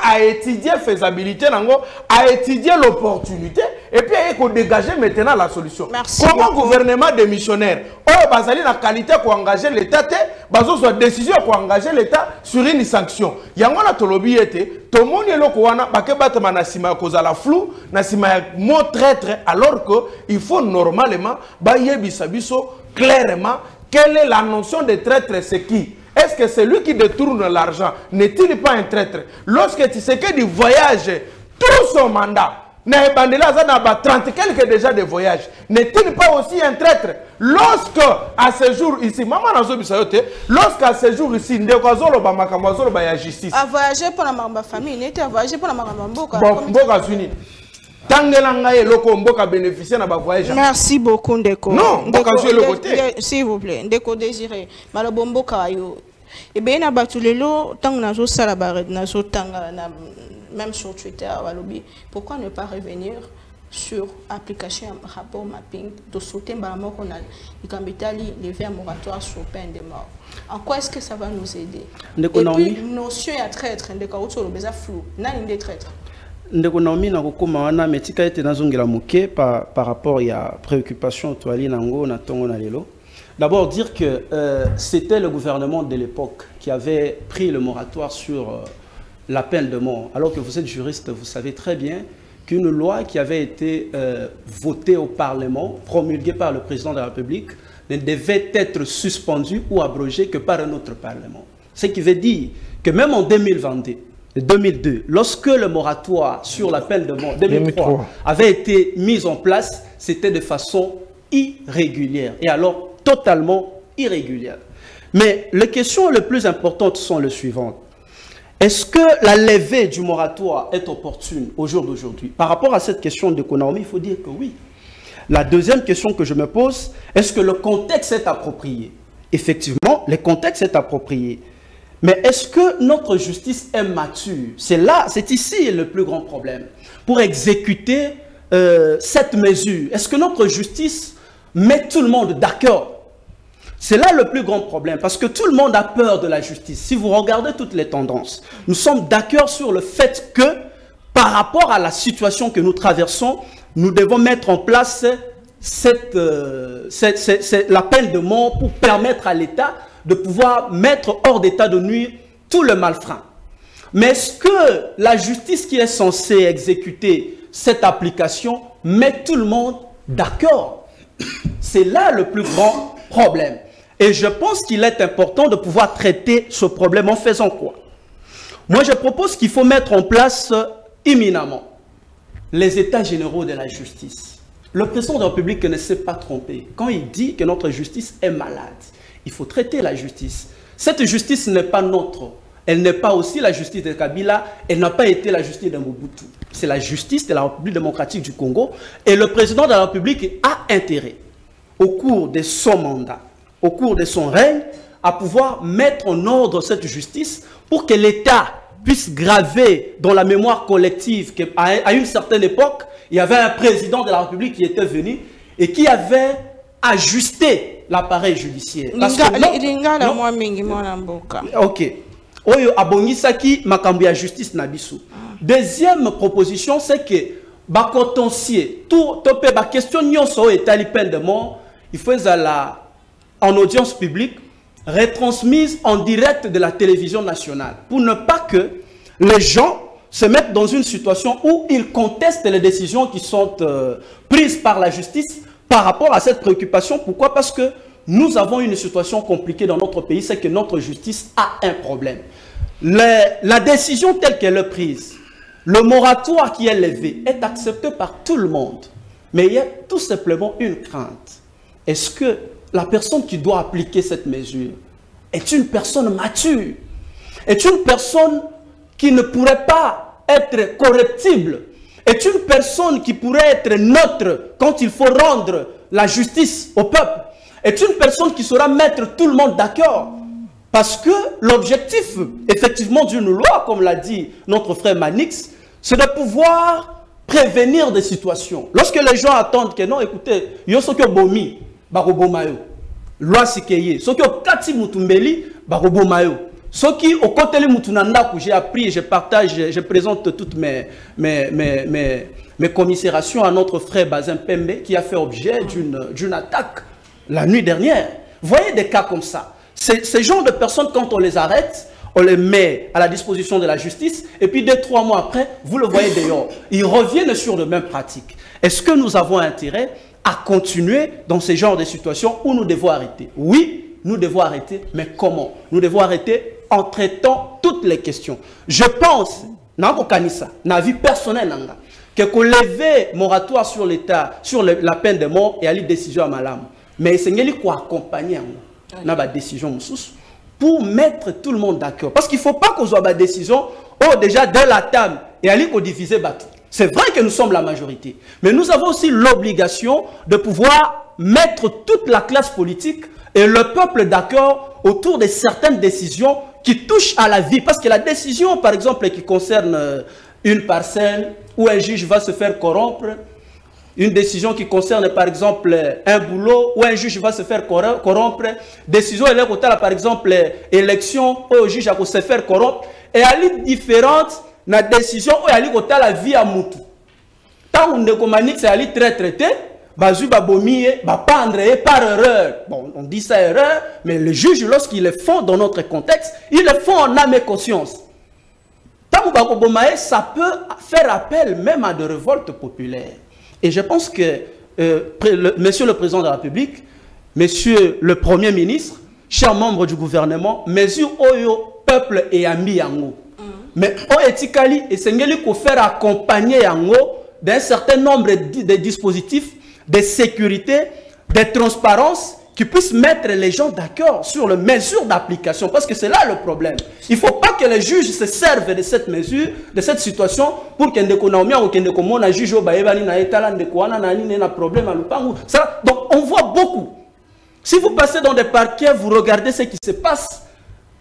a étudié faisabilité nango a étudié l'opportunité et puis il faut dégager maintenant la solution. Merci comment beaucoup. Gouvernement démissionnaire oh bazali na qualité pour engager l'état bazo soit décision pour engager l'état sur une sanction yango na tolobi été to moni eloko wana bakebata manasima ko za la flou na sima mot traître alors que il faut normalement clairement quelle est la notion de traître, c'est qui? Est-ce que c'est lui qui détourne l'argent? N'est-il pas un traître? Lorsque tu sais que du voyage, tout son mandat, na ebandela za na ba 30 quelques déjà de voyages. N'est-il pas aussi un traître lorsque à ce jour ici maman nazo bisayote lorsqu'à ce jour ici ndeko azolo ba makambo azolo ba ya justice. A voyager pour la ma famille, n'était à voyager pour la mboka. Mboka zuni. Tangelanga eloko mboka bénéficier na ba voyage. Merci beaucoup Ndeko. Non, mboka zui le côté. S'il vous plaît, Ndeko désiré. Malabo mboka yo. Et bien na batulelo tant nazo sala bared nazo tanga na même sur Twitter, pourquoi ne pas revenir sur l'application rapport mapping de sauter les verts moratoires sur peine de mort? En quoi est-ce que ça va nous aider? Et puis, notion à traître, flou, n'a traître. Ndekonomi na kokoma wana metika ete nazongela moke par rapport à préoccupation toali nango na tongo na lelo. D'abord dire que c'était le gouvernement de l'époque qui avait pris le moratoire sur la peine de mort. Alors que vous êtes juriste, vous savez très bien qu'une loi qui avait été votée au Parlement, promulguée par le président de la République, ne devait être suspendue ou abrogée que par un autre Parlement. Ce qui veut dire que même en 2002, lorsque le moratoire sur la peine de mort 2003 avait été mis en place, c'était de façon irrégulière. Et alors totalement irrégulière. Mais les questions les plus importantes sont les suivantes. Est-ce que la levée du moratoire est opportune au jour d'aujourd'hui? Par rapport à cette question d'économie, il faut dire que oui. La deuxième question que je me pose, est-ce que le contexte est approprié? Effectivement, le contexte est approprié. Mais est-ce que notre justice est mature? C'est ici le plus grand problème. Pour exécuter cette mesure, est-ce que notre justice met tout le monde d'accord? C'est là le plus grand problème, parce que tout le monde a peur de la justice. Si vous regardez toutes les tendances, nous sommes d'accord sur le fait que, par rapport à la situation que nous traversons, nous devons mettre en place la peine de mort pour permettre à l'État de pouvoir mettre hors d'état de nuire tout le malfrat. Mais est-ce que la justice qui est censée exécuter cette application met tout le monde d'accord? C'est là le plus grand problème. Et je pense qu'il est important de pouvoir traiter ce problème en faisant quoi? Moi, je propose qu'il faut mettre en place imminemment les états généraux de la justice. Le président de la République ne s'est pas trompé. Quand il dit que notre justice est malade, il faut traiter la justice. Cette justice n'est pas nôtre. Elle n'est pas aussi la justice de Kabila. Elle n'a pas été la justice de Mobutu. C'est la justice de la République démocratique du Congo. Et le président de la République a intérêt, au cours de son mandat, au cours de son règne, à pouvoir mettre en ordre cette justice pour que l'État puisse graver dans la mémoire collective qu'à une certaine époque, il y avait un président de la République qui était venu et qui avait ajusté l'appareil judiciaire. Parce que ok. Oyo abongisaki makambo ya justice na biso. Deuxième proposition, c'est que bakotonsier tout topé ba question nyonso etali peine de mort, il faut la en audience publique retransmise en direct de la télévision nationale pour ne pas que les gens se mettent dans une situation où ils contestent les décisions qui sont prises par la justice par rapport à cette préoccupation. Pourquoi? Parce que nous avons une situation compliquée dans notre pays, c'est que notre justice a un problème. La décision telle qu'elle est prise, le moratoire qui est levé, est accepté par tout le monde. Mais il y a tout simplement une crainte. Est-ce que la personne qui doit appliquer cette mesure est une personne mature? Est une personne qui ne pourrait pas être correctible? Est une personne qui pourrait être neutre quand il faut rendre la justice au peuple? Est une personne qui saura mettre tout le monde d'accord? Parce que l'objectif, effectivement, d'une loi, comme l'a dit notre frère Manix, c'est de pouvoir prévenir des situations. Lorsque les gens attendent que non, écoutez, yo sokyo bomi, barobomayo, loi sikeye, sokyo kati mutumbeli, barobomayo, soki au côté mutunanda que j'ai appris, je partage, je présente toutes mes commisérations à notre frère Bazin Pembe qui a fait objet d'une attaque la nuit dernière. Vous voyez des cas comme ça. Ces genres de personnes, quand on les arrête, on les met à la disposition de la justice, et puis 2-3 mois après, vous le voyez dehors. Ils reviennent sur les mêmes pratiques. Est-ce que nous avons intérêt à continuer dans ce genre de situations où nous devons arrêter? Oui, nous devons arrêter, mais comment? Nous devons arrêter en traitant toutes les questions. Je pense, dans ma vie personnelle, que lever moratoire sur l'État, sur la peine de mort et aller décision à Malam. Mais c'est ce qu'on accompagner dans la décision pour mettre tout le monde d'accord. Parce qu'il ne faut pas qu'on soit la décision déjà de la table et aller diviser battre. C'est vrai que nous sommes la majorité, mais nous avons aussi l'obligation de pouvoir mettre toute la classe politique et le peuple d'accord autour de certaines décisions qui touchent à la vie. Parce que la décision, par exemple, qui concerne une parcelle où un juge va se faire corrompre, une décision qui concerne, par exemple, un boulot où un juge va se faire corrompre, décision, par exemple, élection où un juge va se faire corrompre, et elle est différente la décision où elle est la vie à Moutou. Tant qu'on est c'est très traité, Bazu Babomi, pendre par erreur. Bon, on dit ça erreur, mais le juge, lorsqu'il le font dans notre contexte, il le font en âme et conscience. Tant qu'on ça peut faire appel même à de révoltes populaires. Et je pense que Monsieur le Président de la République, Monsieur le Premier ministre, chers membres du gouvernement, mesure Oyo, peuple et ami Yango. Mais Oetikali et Sengeli pour faire accompagner Yango d'un certain nombre de dispositifs de sécurité, de transparence qui puissent mettre les gens d'accord sur les mesures d'application. Parce que c'est là le problème. Il ne faut pas que les juges se servent de cette mesure, de cette situation, pour qu'il y ait des juge problème. Donc on voit beaucoup. Si vous passez dans des parquets, vous regardez ce qui se passe.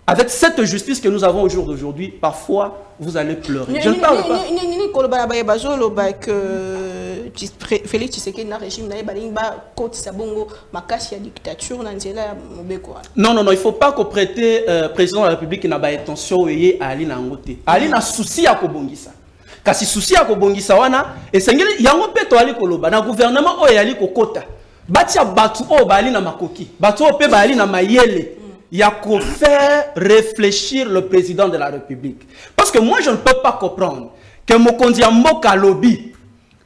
Avec cette justice que nous avons au jour d'aujourd'hui, parfois, vous allez pleurer. Je ne parle pas. Félix Tshisekedi na régime na balinga côte sabongo makasi ya dictature na nzela ya mobeko. Non, il faut pas qu'on prête président de la République n'a pas intention yé ali na ngote. Ali na souci ya kobongisa. Kasi souci ya kobongisa wana esengeli yango peto ali koloba na gouvernement o yali kokota. Batia batu o bali na makoki. Batu o pe bali na mayele. Il y a qu'à faire réfléchir le président de la République. Parce que moi, je ne peux pas comprendre que Mokondi Mboka lobby,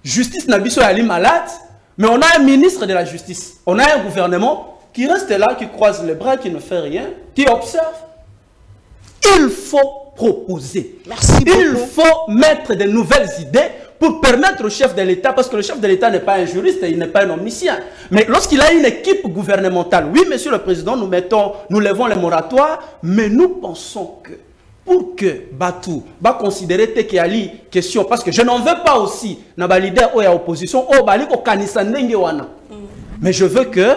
justice Nabiso Ali malade, mais on a un ministre de la justice, on a un gouvernement qui reste là, qui croise les bras, qui ne fait rien, qui observe. Il faut proposer. Merci beaucoup. Il faut mettre de nouvelles idées pour permettre au chef de l'État, parce que le chef de l'État n'est pas un juriste, il n'est pas un omniscient. Mais lorsqu'il a une équipe gouvernementale, oui, Monsieur le Président, nous levons les moratoires, mais nous pensons que pour que Batou va considérer qu'il y a une question, parce que je n'en veux pas aussi, leader ou opposition, mais je veux que,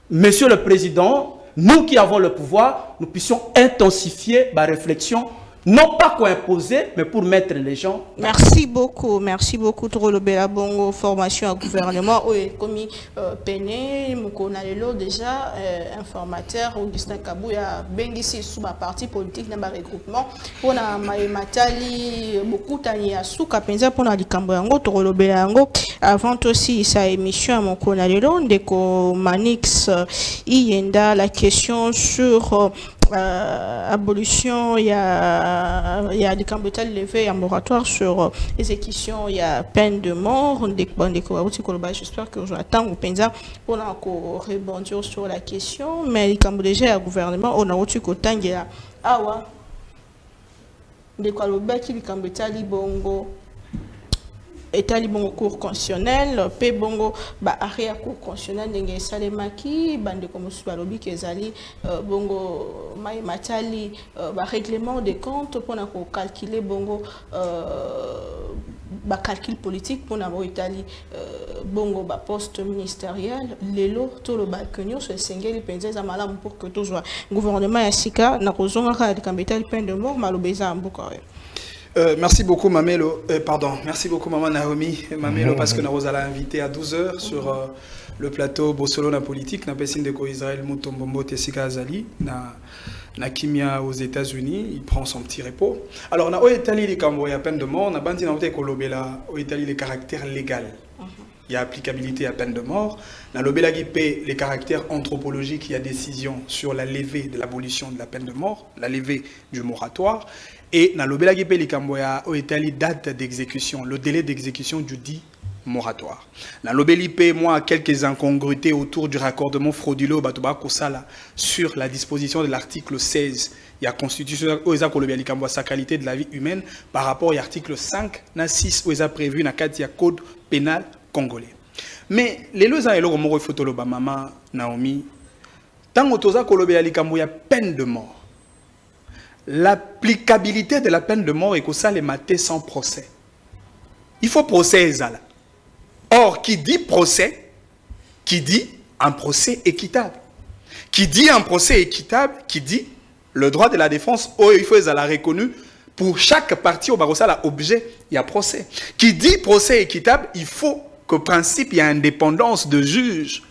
Monsieur le Président, nous qui avons le pouvoir, nous puissions intensifier ma réflexion, non pas pour imposer, mais pour mettre les gens. Merci beaucoup, Trolo Bela Bongo, formation à gouvernement. Oui, comme Péné, Moukonalelo, déjà informateur, Augustin Kabouya, Bengisi sous ma partie politique dans ma regroupement. Pour la Matali, beaucoup Tania Souka Penza pour la Likamboyango, Trolo Belango. Avant aussi sa émission à Moukonalelo, Ndeko Manix, Yenda, la question sur abolition, il y a des cambouis levés, un moratoire sur l'exécution, il y a peine de mort. J'espère que j'attends au Penza pour rebondir sur la question. Mais les cambouis au gouvernement, on a reçu qu'au temps il y a awa de quoi le bec les cambouis bongo. État bon cours constitutionnel, pe bongo ba arrière cours constitutionnel ndenge salemaki bande comme swalobi kezali bongo mai matali ba règlement des comptes pour na calculer bongo ba calcul politique pour na Italie bongo ba poste ministériel lelo to lo ba kenyo so sengeli penza za malamu pour que toujours gouvernement ya sika na kozonga ka dikambetali peine de mort malobeza mbuka. Merci beaucoup Mamelo, merci beaucoup Maman Naomi Mamelo parce que nous allons invité à 12h sur le plateau Bossolona politique na pesine de Israël Mutombombo Tessika Azali na Kimia aux États-Unis, il prend son petit repos. Alors na Italie les Cambois à peine de mort, na bandi na ote kolobela Italie les caractères légal. Il y a applicabilité à peine de mort. Dans le Belagipé, les caractères anthropologiques, il y a décision sur la levée de l'abolition de la peine de mort, la levée du moratoire. Et dans le Belagipé, les Camboya, au Italie, date d'exécution, le délai d'exécution du 10 moratoire. Dans l'OBLIP, moi, quelques incongruités autour du raccordement frauduleux au Batoba Kosala sur la disposition de l'article 16. Il y a constitution où il sacralité de la vie humaine par rapport à l'article 5, 6, où il a prévu dans le code pénal congolais. Mais les deux ans, il y a maman Naomi, tant que il y a peine de mort. L'applicabilité de la peine de mort est que ça les mater sans procès. Il faut procès. Or, qui dit procès, qui dit un procès équitable. Qui dit un procès équitable, qui dit le droit de la défense, il faut la reconnu pour chaque partie au Barossa, objet, il y a procès. Qui dit procès équitable, il faut qu'au principe, il y a indépendance de juge.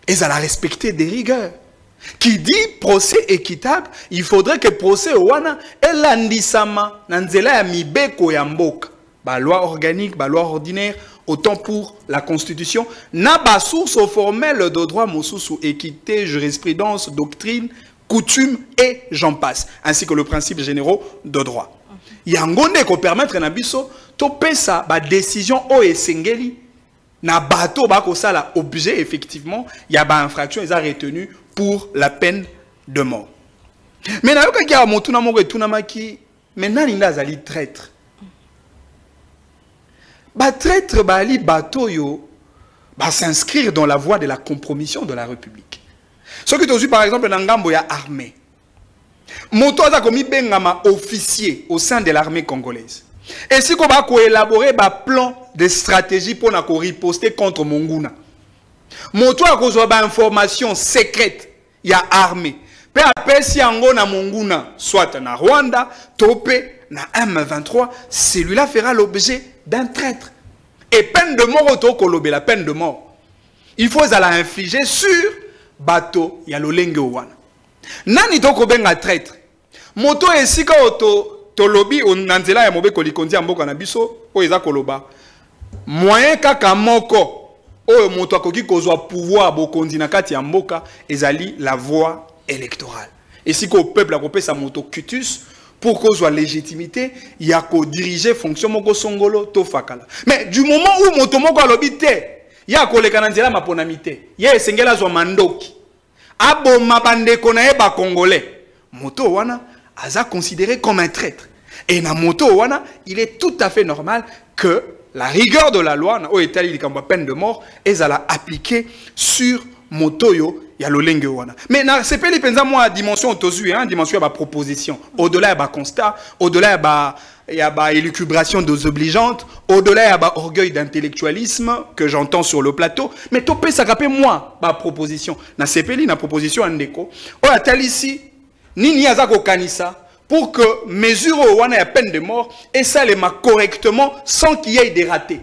Et ça la respecter des rigueurs. Qui dit procès équitable, il faudrait que procès wana elandisama nanzela ya mibeko ya mboka. Ba loi organique, ba loi ordinaire, autant pour la Constitution. Na ba source formelle de droit mosusu équité, jurisprudence, doctrine, coutume et j'en passe. Ainsi que le principe généraux de droit. Yangonde ko permettre na biso to pesa ba décision o esengeli na bateau ba ko sala objet effectivement, il y a ba infraction ils a retenu pour la peine de mort. Mais na yoka kia motuna moko etuna maki, mais nani ndazali traître. Ba traître ba ali bateau yo ba s'inscrire dans la voie de la compromission de la République. Ce que tu as vu par exemple dans ngambo ya armée. Moto aza komi bengama officier au sein de l'armée congolaise. Et si on va élaborer un plan de stratégie pour riposter contre Monguna. Moto a besoin d'informations secrètes. Il y a armée. Peu après, si on a Monguna, soit na Rwanda, topé, na M23, celui-là fera l'objet d'un traître. Et peine de mort auto kolobé, la peine de mort. Il faut la infliger sur bateau, il y a le lenge wana. Nani toko benga traître. Moto esika auto tolobi onanzela ya mobe kolikondi amboka na biso o eza koloba. Moyen kaka moko o moto akoki kozwa pouvoir bokondi na kati ya mboka ezali la voie électorale. Et si ko peuple a kopé sa moto cutus pour qu'on soit légitimité, il y a qu'au diriger fonction moko songolo to fakala. Mais du moment où moto moko alobité, il y a qu'au le kananzela maponamité. Il y a esengela zo mandoki. Abo mabande konae ba congolais. Moto wana aza considéré comme un traître. Et na moto wana, il est tout à fait normal que la rigueur de la loi, au état il y a peine de mort, et à la appliquer sur moto yo ya lolenge wana. Mais na c'est les penza moi dimension tozu hein, dimension ba proposition. Au-delà ba constat, au-delà ba élucubration désobligeante, au-delà il y a orgueil d'intellectualisme que j'entends sur le plateau, mais topé ça capé moi ba proposition. Na sepeli na proposition andeko. O atal ici nini azako kanisa pour que mesure wana ya peine de mort et ça les ma correctement sans qu'il y ait des ratés.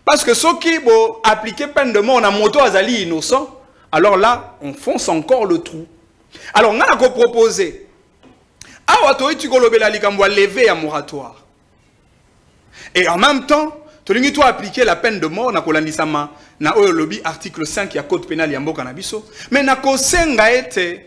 Parce que ceux qui vont appliquer peine de mort na moto azali innocent, alors là on fonce encore le trou. Alors on a proposé awa to itikoloba likambo lever à moratoire. Et en même temps, tu dois appliquer la peine de mort na kolandisama na oyo lobby article 5 ya code pénal ya mboka na biso, mais na kosenga ete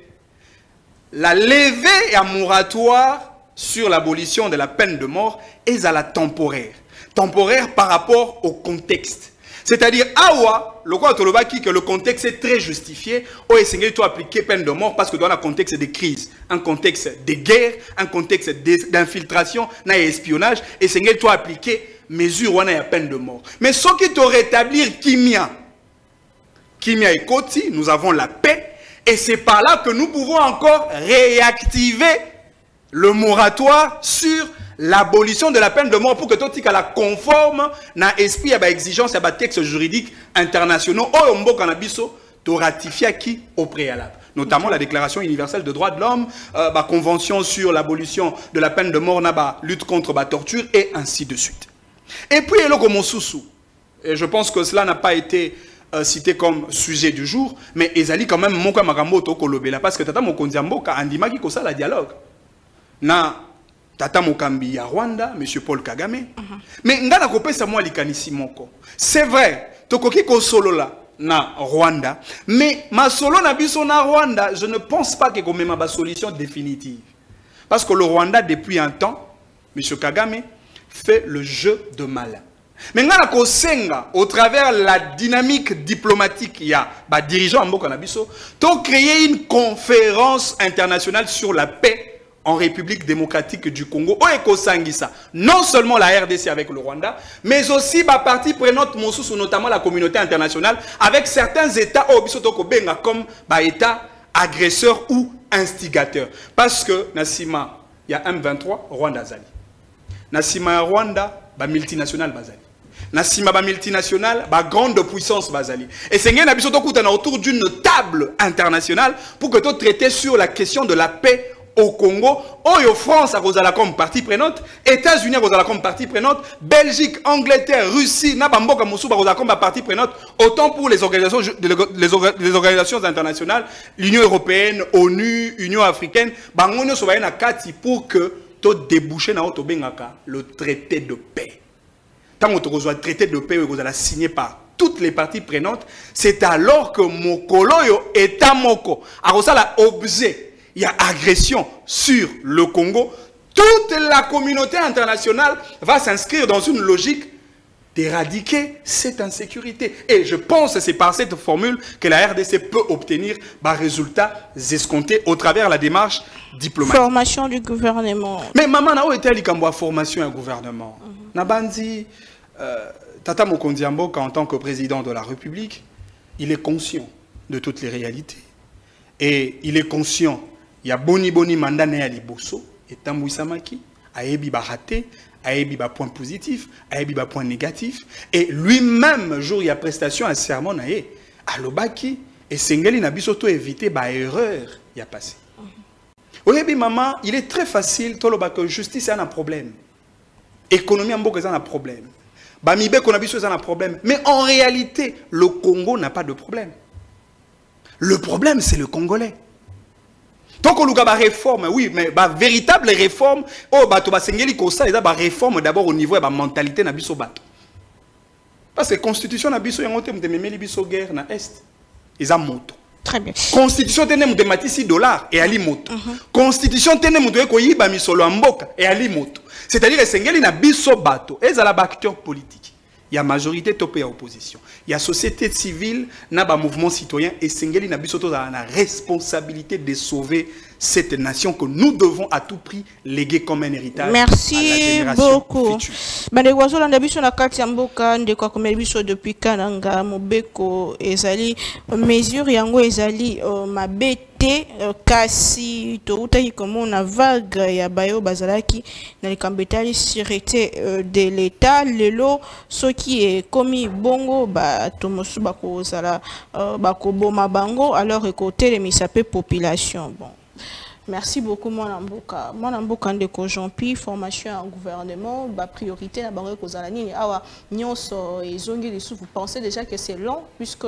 la levée à moratoire sur l'abolition de la peine de mort est à la temporaire. Temporaire par rapport au contexte. C'est-à-dire, awa, le quoi que le contexte est très justifié, ou est-ce tu appliquer peine de mort parce que dans un contexte de crise, un contexte de guerre, un contexte d'infiltration, un espionnage, et c'est tu appliquer mesure ou une peine de mort. Mais ce qui te rétablir Kimia et Koti, nous avons la paix, et c'est par là que nous pouvons encore réactiver le moratoire sur l'abolition de la peine de mort pour que tout le monde conforme na esprit à l'exigence à textes juridiques internationaux au mbo canabiso to ratifier qui au préalable, notamment la déclaration universelle des droits de l'homme, la convention sur l'abolition de la peine de mort na lutte contre la torture et ainsi de suite. Et puis le Gomosusu, et je pense que cela n'a pas été cité comme sujet du jour, mais ezali quand même moka makambo kolobela parce que tata mokonzi mboka andimaki ko ça la dialogue na tata mokambi ya Rwanda monsieur Paul Kagame. Mais ngana kopesa moi likanisi moko, c'est vrai tokoki ko solo la na Rwanda, mais ma solo na biso na Rwanda, je ne pense pas que comme ma solution définitive, parce que le Rwanda depuis un temps monsieur Kagame fait le jeu de malin. Mais au travers la dynamique diplomatique, il y a des dirigeants en Bokanabiso, pour créer une conférence internationale sur la paix en République démocratique du Congo. Non seulement la RDC avec le Rwanda, mais aussi la partie prenante, notamment la communauté internationale, avec certains États comme États agresseurs ou instigateurs. Parce que, Nassima, il y a M23, Rwanda Zali. Nassima Rwanda, multinational Bazali. Nassima multinationale, grande puissance Bazali. Et c'est autour d'une table internationale pour que tu traites sur la question de la paix au Congo. Oyo France a comme partie prenante, États-Unis a comme partie prenante, Belgique, Angleterre, Russie, Nabamboka Moussou a comme partie prenante, autant pour les organisations internationales, l'Union européenne, ONU, Union africaine, bangonyo sobayena kati pour que tu débouches na le traité de paix. Tant que tu as un traité de paix que vous allez signé par toutes les parties prenantes, c'est alors que Mokolo est à Moko. Alors ça, la objet, il y a agression sur le Congo. Toute la communauté internationale va s'inscrire dans une logique d'éradiquer cette insécurité. Et je pense que c'est par cette formule que la RDC peut obtenir des résultats escomptés au travers de la démarche diplomatique. Formation du gouvernement. Mais maman, où était la formation du gouvernement? Nabandi, Tata Mokondi Mboka, en tant que président de la République, il est conscient de toutes les réalités. Et il est conscient, il y a boni mandat à Liboso, et Tambouy Samaki, Aebi Barate, Aebi ba point positif, Aebi ba point négatif. Et lui-même, jour il y a prestation, un sermon, à l'Obaki, et Sengeli n'a bisoto évité ba erreur, il y a passé. Oyebi maman, il est très facile, que justice a un problème. Économie en Mboka a un problème. Bamibé qu'on a vu un problème. Mais en réalité, le Congo n'a pas de problème. Le problème, c'est le Congolais. Donc, on a une réforme, oui, mais une véritable réforme, réforme d'abord au niveau de la mentalité de la parce que la constitution de la guerre dans l'Est, ils ont moto. Très bien. Constitution de matisi $, et ali moto. Constitution de koyiba misolo mboka et ali moto. C'est-à-dire que Sengeli na biso bato, et za la acteur politique. Il y a majorité topé à opposition. Il y a société civile, na ba mouvement citoyen et Sengeli na biso to la responsabilité de sauver cette nation que nous devons à tout prix léguer comme un héritage. Merci beaucoup. Bandegwazo landa biso na kati ya mboka ndeko akomeli biso depuis Kananga Mobeko ezali mesure yango ezali mabete kasi to utaki komona vague ya bayo bazalaki na likambetali sûreté de l'état lelo soki e komi bongo ba tomosu bakozala bakoboma bango alors écouter les misape population bon. Merci beaucoup, mon amboka. Mon amboka ndeko Jean-Pi, formation en gouvernement, la priorité na bango kozalani awa nyonso ezongi les sous. Vous pensez déjà que c'est long puisque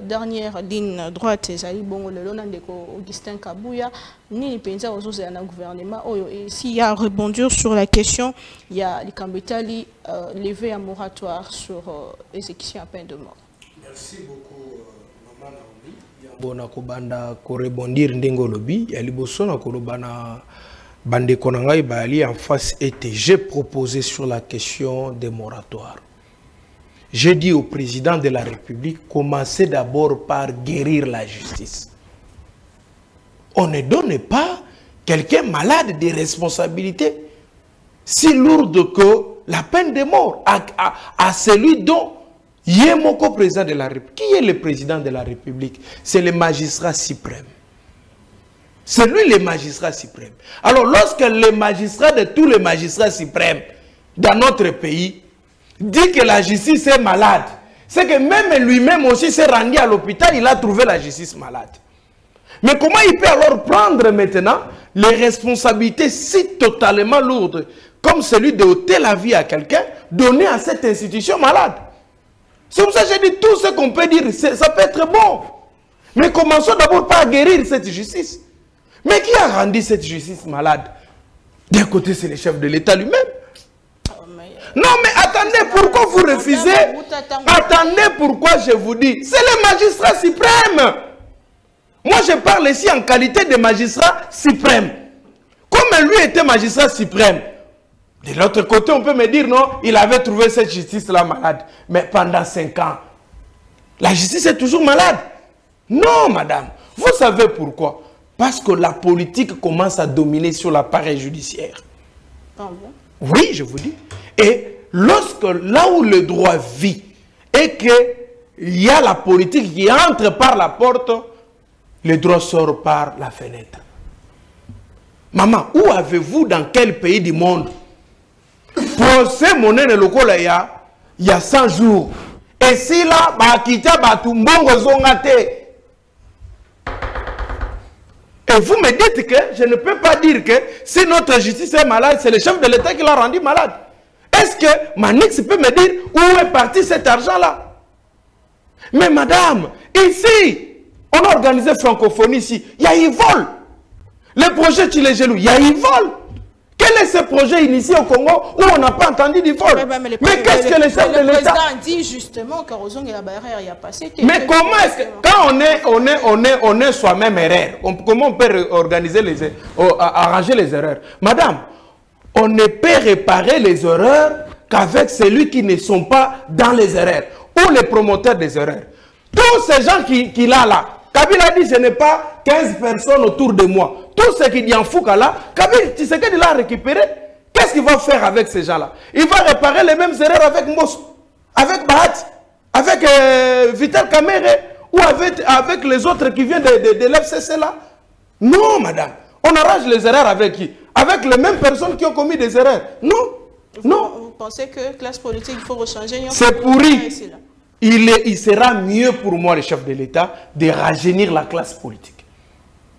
dernière ligne droite ezali bongo le lona ndeko Augustin Kabuya ni penza ozoza na gouvernement oyo et s'il y a rebondir sur la question, il y a les Kambetali levé un moratoire sur exécution à peine de mort. Merci beaucoup maman Naomi. Bona kobanda ko rebondir ndengo lobi ya liboso na kolobana bande konangai bali en face était j'ai proposé sur la question des moratoires. J'ai dit au président de la République commencez d'abord par guérir la justice. On ne donne pas quelqu'un malade des responsabilités si lourdes que la peine de mort à celui dont Yemoko, président de la République. Qui est le président de la République? C'est le magistrat suprême. C'est lui le magistrat suprême. Alors, lorsque le magistrat de tous les magistrats suprêmes dans notre pays dit que la justice est malade, c'est que même lui-même aussi s'est rendu à l'hôpital, il a trouvé la justice malade. Mais comment il peut alors prendre maintenant les responsabilités si totalement lourdes, comme celui de ôter la vie à quelqu'un, donner à cette institution malade? C'est pour ça que j'ai dit tout ce qu'on peut dire, ça peut être bon. Mais commençons d'abord par guérir cette justice. Mais qui a rendu cette justice malade? D'un côté, c'est le chef de l'État lui-même. Non, mais attendez, pourquoi vous refusez? Attendez, pourquoi je vous dis? C'est le magistrat suprême. Moi, je parle ici en qualité de magistrat suprême. Comme lui était magistrat suprême, De l'autre côté, on peut me dire, non, il avait trouvé cette justice-là malade. Mais pendant 5 ans, la justice est toujours malade. Non, madame. Vous savez pourquoi? Parce que la politique commence à dominer sur l'appareil judiciaire. Ah bon? Oui, je vous dis. Et lorsque, là où le droit vit, et qu'il y a la politique qui entre par la porte, le droit sort par la fenêtre. Maman, où avez-vous, dans quel pays du monde, procès monnaie de local il y a 100 jours? Et si là, et vous me dites que je ne peux pas dire que si notre justice est malade, c'est le chef de l'État qui l'a rendu malade. Est-ce que Manix peut me dire où est parti cet argent-là? Mais madame, ici, on a organisé francophonie ici. Il y a eu vol. Le projet Tchilégelou, il y a eu vol. Quel est ce projet initié au Congo où on n'a pas entendu du vol? Mais qu'est-ce que le chef de l'État... Le président dit justement qu'Orozong et la barrière il a passé. Mais comment est-ce que... Quand on est soi-même erreur, comment on peut arranger les erreurs? Madame, on ne peut réparer les erreurs qu'avec celui qui ne sont pas dans les erreurs ou les promoteurs des erreurs. Tous ces gens qui là, Kabila dit ce n'est pas 15 personnes autour de moi. Tout ce qui dit en Fouka là, Kabila, tu sais qu'il a récupéré. Qu'est-ce qu'il va faire avec ces gens-là? Il va réparer les mêmes erreurs avec Mos, avec Bahat, avec Vital Kamere ou avec les autres qui viennent de l'FCC là. Non, madame. On arrange les erreurs avec qui? Avec les mêmes personnes qui ont commis des erreurs. Non. Non. Vous pensez que classe politique, il faut rechanger? C'est pourri. Il sera mieux pour moi, le chef de l'État, de rajeunir la classe politique.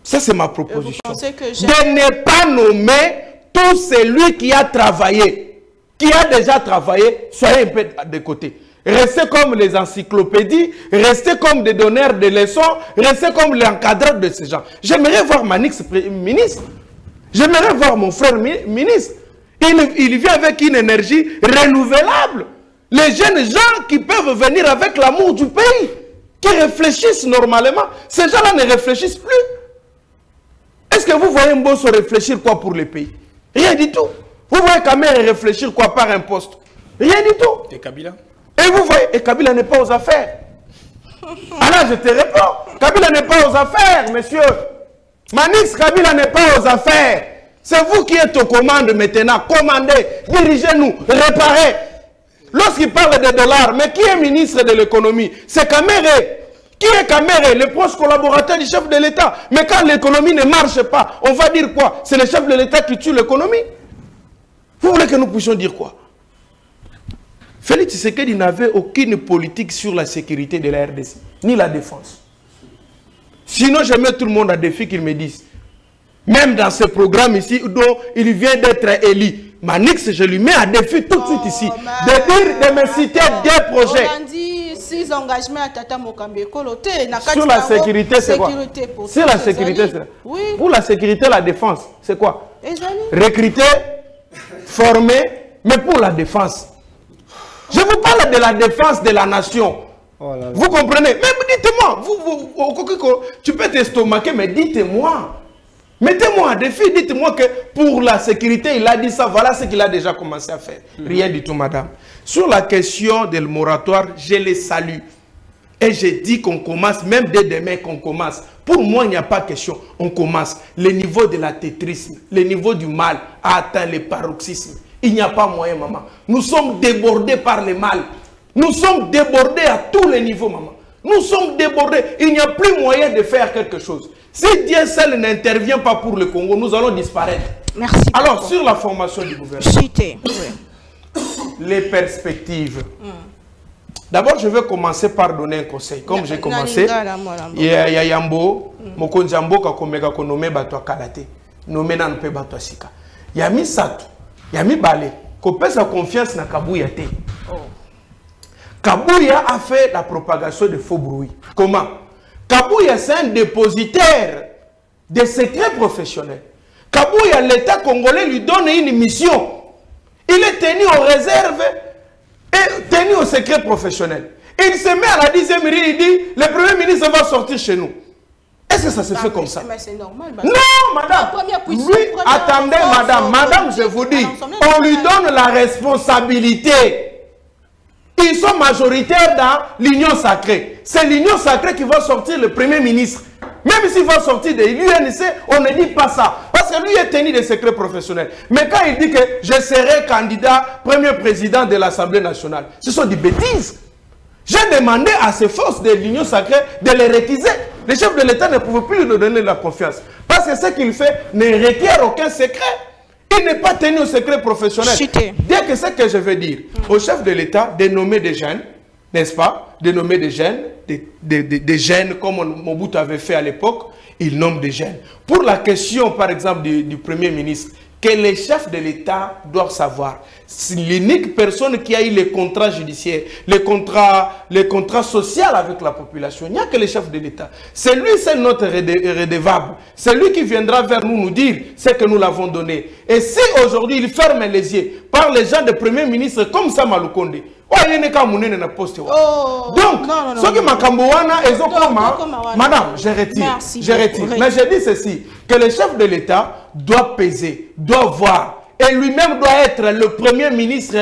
Ça, c'est ma proposition. Vous pensez que de ne pas nommer tout celui qui a travaillé, qui a déjà travaillé, soyez un peu de côté. Restez comme les encyclopédies, restez comme des donneurs de leçons, restez comme les encadreurs de ces gens. J'aimerais voir Manix ministre. J'aimerais voir mon frère ministre. Il vient avec une énergie renouvelable. Les jeunes gens qui peuvent venir avec l'amour du pays, qui réfléchissent normalement, ces gens-là ne réfléchissent plus. Est-ce que vous voyez Mbosso réfléchir quoi pour le pays? Rien du tout. Vous voyez Kamere réfléchir quoi par un poste? Rien du tout. Et Kabila? Et vous voyez, et Kabila n'est pas aux affaires. Alors je te réponds, Kabila n'est pas aux affaires, monsieur. Manix, Kabila n'est pas aux affaires. C'est vous qui êtes aux commandes maintenant. Commandez, dirigez-nous, réparez. Lorsqu'il parle de dollars, mais qui est ministre de l'économie? C'est Kamere. Qui est Kamere? Le proche collaborateur du chef de l'État. Mais quand l'économie ne marche pas, on va dire quoi? C'est le chef de l'État qui tue l'économie? Vous voulez que nous puissions dire quoi? Félix Tshisekedi n'avait aucune politique sur la sécurité de la RDC, ni la défense. Sinon, je mets tout le monde à défi qu'ils me disent. Même dans ce programme ici, dont il vient d'être élu, Manix, je lui mets à défi tout de suite ici, de me citer des projets. On a dit 6 engagements à Tata Mokambe Kolote. Sur la sécurité, c'est quoi? Sur la sécurité, c'est oui. Pour la sécurité, la défense, c'est quoi? Recruter, former, mais pour la défense. Je vous parle de la défense de la nation. Oh là là. Vous comprenez? Mais dites-moi, tu peux t'estomaquer, mais dites-moi. Mettez-moi à défi, dites-moi que pour la sécurité, il a dit ça, voilà ce qu'il a déjà commencé à faire. Rien du tout, madame. Sur la question du moratoire, je les salue. Et je dis qu'on commence, même dès demain qu'on commence. Pour moi, il n'y a pas question. On commence. Le niveau de la tétrisme, le niveau du mal a atteint le paroxysme. Il n'y a pas moyen, maman. Nous sommes débordés par le mal. Nous sommes débordés à tous les niveaux, maman. Nous sommes débordés. Il n'y a plus moyen de faire quelque chose. Si Dieu seul n'intervient pas pour le Congo, nous allons disparaître. Merci. Alors, sur la formation du gouvernement, les perspectives. D'abord, je vais commencer par donner un conseil. Comme j'ai commencé, il y a Yambo, Mokonjambo, Kakomega, Konome, Batwa Kalate, Nome Nanpe, Batwa Sika. Il y a Misato, il y a Mibale, qu'on pèse sa confiance dans Kabouya. Kabouya a fait la propagation de faux bruits. Comment? Kabouya, c'est un dépositaire de secrets professionnels. Kabouya, l'État congolais lui donne une mission. Il est tenu aux réserves et tenu au secret professionnel. Il se met à la 10e rue, il dit, le Premier ministre va sortir chez nous. Est-ce que ça se fait comme ça? Mais c'est normal. Non, madame. Oui, attendez, madame, je vous dis, on lui donne la responsabilité. Ils sont majoritaires dans l'Union sacrée. C'est l'Union sacrée qui va sortir le Premier ministre. Même s'il va sortir de l'UNC, on ne dit pas ça. Parce que lui est tenu des secrets professionnels. Mais quand il dit que je serai candidat, premier président de l'Assemblée nationale, ce sont des bêtises. J'ai demandé à ces forces de l'Union sacrée de les réquiser. Le chef de l'État ne pouvait plus lui donner la confiance. Parce que ce qu'il fait ne requiert aucun secret. Il n'est pas tenu au secret professionnel. Dès que c'est ce que je veux dire, au chef de l'État de nommer des jeunes, n'est-ce pas? De nommer des jeunes, des jeunes comme Mobutu avait fait à l'époque, il nomme des jeunes. Pour la question, par exemple, du Premier ministre, que les chefs de l'État doivent savoir, c'est l'unique personne qui a eu les contrats judiciaires, les contrats sociaux avec la population. Il n'y a que les chefs de l'État. C'est lui, c'est notre redevable. C'est lui qui viendra vers nous dire ce que nous l'avons donné. Et si aujourd'hui il ferme les yeux par les gens de Premier ministre comme ça, Malukonde, donc, ce que Makambouana et madame, je retire. Mais je dis ceci, que le chef de l'État doit peser, doit voir, et lui-même doit être le premier ministre,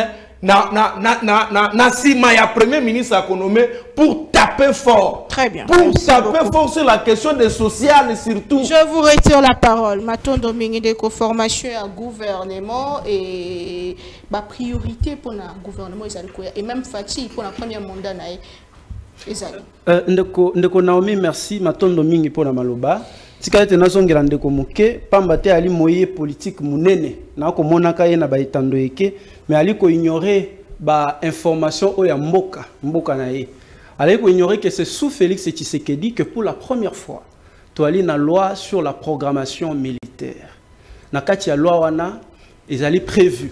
premier ministre à nommer pour taper fort. Très bien. Pour taper fort sur la question des sociales surtout. Je vous retire la parole. Maton Domingui de formation à gouvernement et ma priorité pour le gouvernement et même Fatih pour la première mandat. Ndeko Naomi, merci. Maton Domingui pour la maloba. Tikate nazongera ndeko moke pambate ali moye politique munene na ko monaka ye na ba itando eke mais ali ko ignorer ba information o ya mboka na ye. Ali ko ignorer que c'est sous Félix Tshisekedi que pour la première fois to ali na loi sur la programmation militaire. Na kati ya loi wana ezali prévu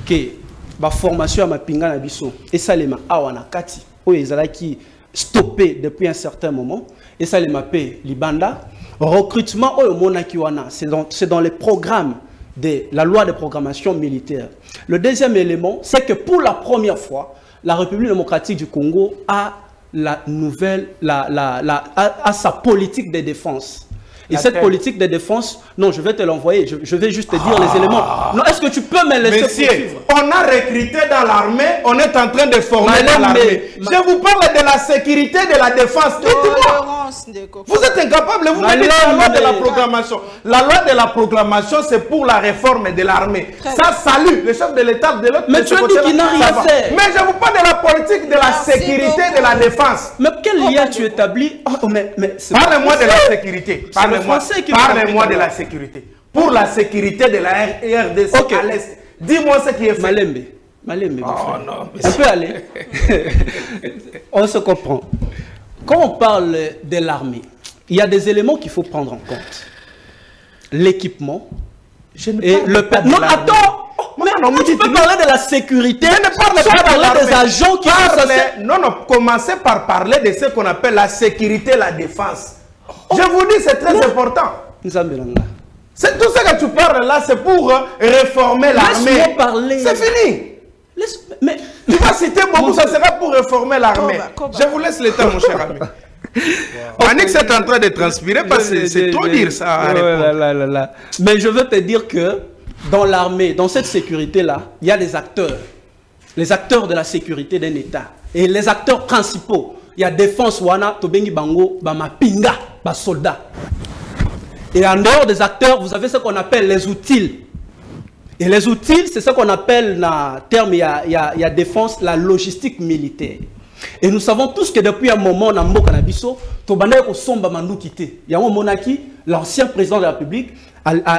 que ba formation ya mapinga na biso esalema awa na kati o ezalaki stoppé depuis un certain moment et ça les mappé libanda. Recrutement au Monakiwana, c'est dans les programmes de la loi de programmation militaire. Le deuxième élément, c'est que pour la première fois, la République démocratique du Congo a sa politique de défense. Et cette politique de défense, non, je vais te l'envoyer, je vais juste te dire les éléments. Non, est-ce que tu peux me laisser poursuivre? On a recruté dans l'armée, on est en train de former dans l'armée. Je vous parle de la sécurité, de la défense. Dites-moi. Vous êtes incapable, vous me dites la loi de la programmation. La loi de la programmation, c'est pour la réforme de l'armée. Ça salue le chef de l'État de l'autre. Mais tu as dit qu'il n'a rien fait. Mais je vous parle de la politique de la sécurité, de la défense. Mais quel lien tu établis? Parlez-moi de la sécurité. Parlez-moi de la sécurité. Pour la sécurité de la RDC à l'Est. Dis-moi ce qui est fait. Malembe. Oh non, on peut aller. On se comprend. Quand on parle de l'armée, il y a des éléments qu'il faut prendre en compte. L'équipement. Non, attends. Non, tu peux parler de la sécurité. Je ne parle pas des agents qui Non, commencez par parler de ce qu'on appelle la sécurité, la défense. Je vous dis, c'est très important. C'est tout ce que tu parles là, c'est pour réformer l'armée. Laisse-moi parler. C'est fini. Mais tu vas citer beaucoup, ça sera pour réformer l'armée. Je vous laisse le temps, mon cher ami. Annick est en train de transpirer parce que c'est trop dire ça. Mais je veux te dire que dans l'armée, dans cette sécurité-là, il y a des acteurs. Les acteurs de la sécurité d'un État. Et les acteurs principaux. Il y a défense, wana, tobengi bango, bama pinga, ba soldats. Et en dehors des acteurs, vous avez ce qu'on appelle les outils. Et les outils, c'est ce qu'on appelle, dans terme, il y a défense, la logistique militaire. Et nous savons tous que depuis un moment, dans Mboka Nabiso, Tobanda ko somba mandu kité. Il y a un monaki, l'ancien président de la République,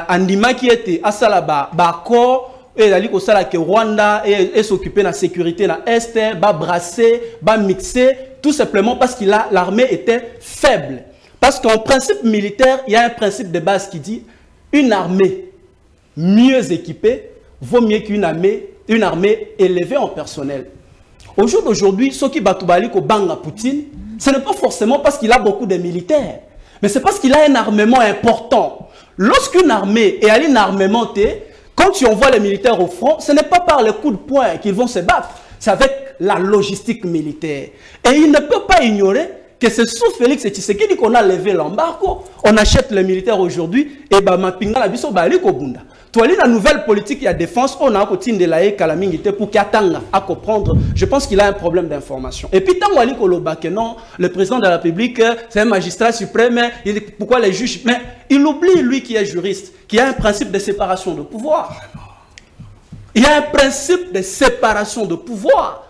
Andima qui était à Salaba, Bako, et il a dit que Rwanda est s'occuper de la sécurité dans l'Est, va brasser, va mixer, tout simplement parce que l'armée était faible. Parce qu'en principe militaire, il y a un principe de base qui dit une armée mieux équipée vaut mieux qu'une armée élevée en personnel. Au jour d'aujourd'hui, ce qui batubali ko banga Poutine, ce n'est pas forcément parce qu'il a beaucoup de militaires, mais c'est parce qu'il a un armement important. Lorsqu'une armée est à une armementée, quand tu envoies les militaires au front, ce n'est pas par les coups de poing qu'ils vont se battre, c'est avec la logistique militaire. Et il ne peut pas ignorer que c'est sous Félix Tshisekedi qu'on a levé l'embargo. On achète les militaires aujourd'hui et bah mapinga la biso ba ali kobunda. Toi, la nouvelle politique, il y a défense, on a continué de la calamité pour qu'il à comprendre. Je pense qu'il a un problème d'information. Et puis, tant qu'on Koloba, que non, le président de la République, c'est un magistrat suprême, pourquoi les juges? Mais il oublie, lui qui est juriste, qu'il y a un principe de séparation de pouvoir. Il y a un principe de séparation de pouvoir.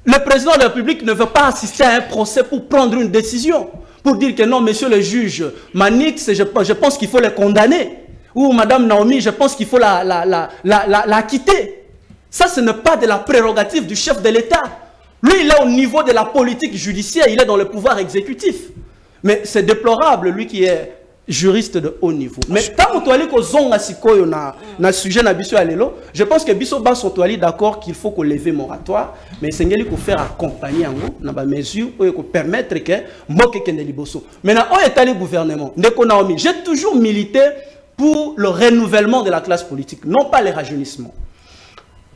Le président de la République ne veut pas assister à un procès pour prendre une décision. Pour dire que non, monsieur le juge Manix, je pense qu'il faut les condamner. Ou Madame Naomi, je pense qu'il faut la quitter. Ça, ce n'est pas de la prérogative du chef de l'État. Lui, il est au niveau de la politique judiciaire, il est dans le pouvoir exécutif. Mais c'est déplorable, lui qui est juriste de haut niveau. Mais tant que na sujet na biso alelo, je pense que biso ba sont d'accord qu'il faut qu'on lève moratoire, mais c'est qu'il faut faire accompagner en na ba mesure pour permettre que mboke kende liboso. Maintenant, on est allé gouvernement. Ndeko Naomi, j'ai toujours milité pour le renouvellement de la classe politique, non pas le rajeunissement.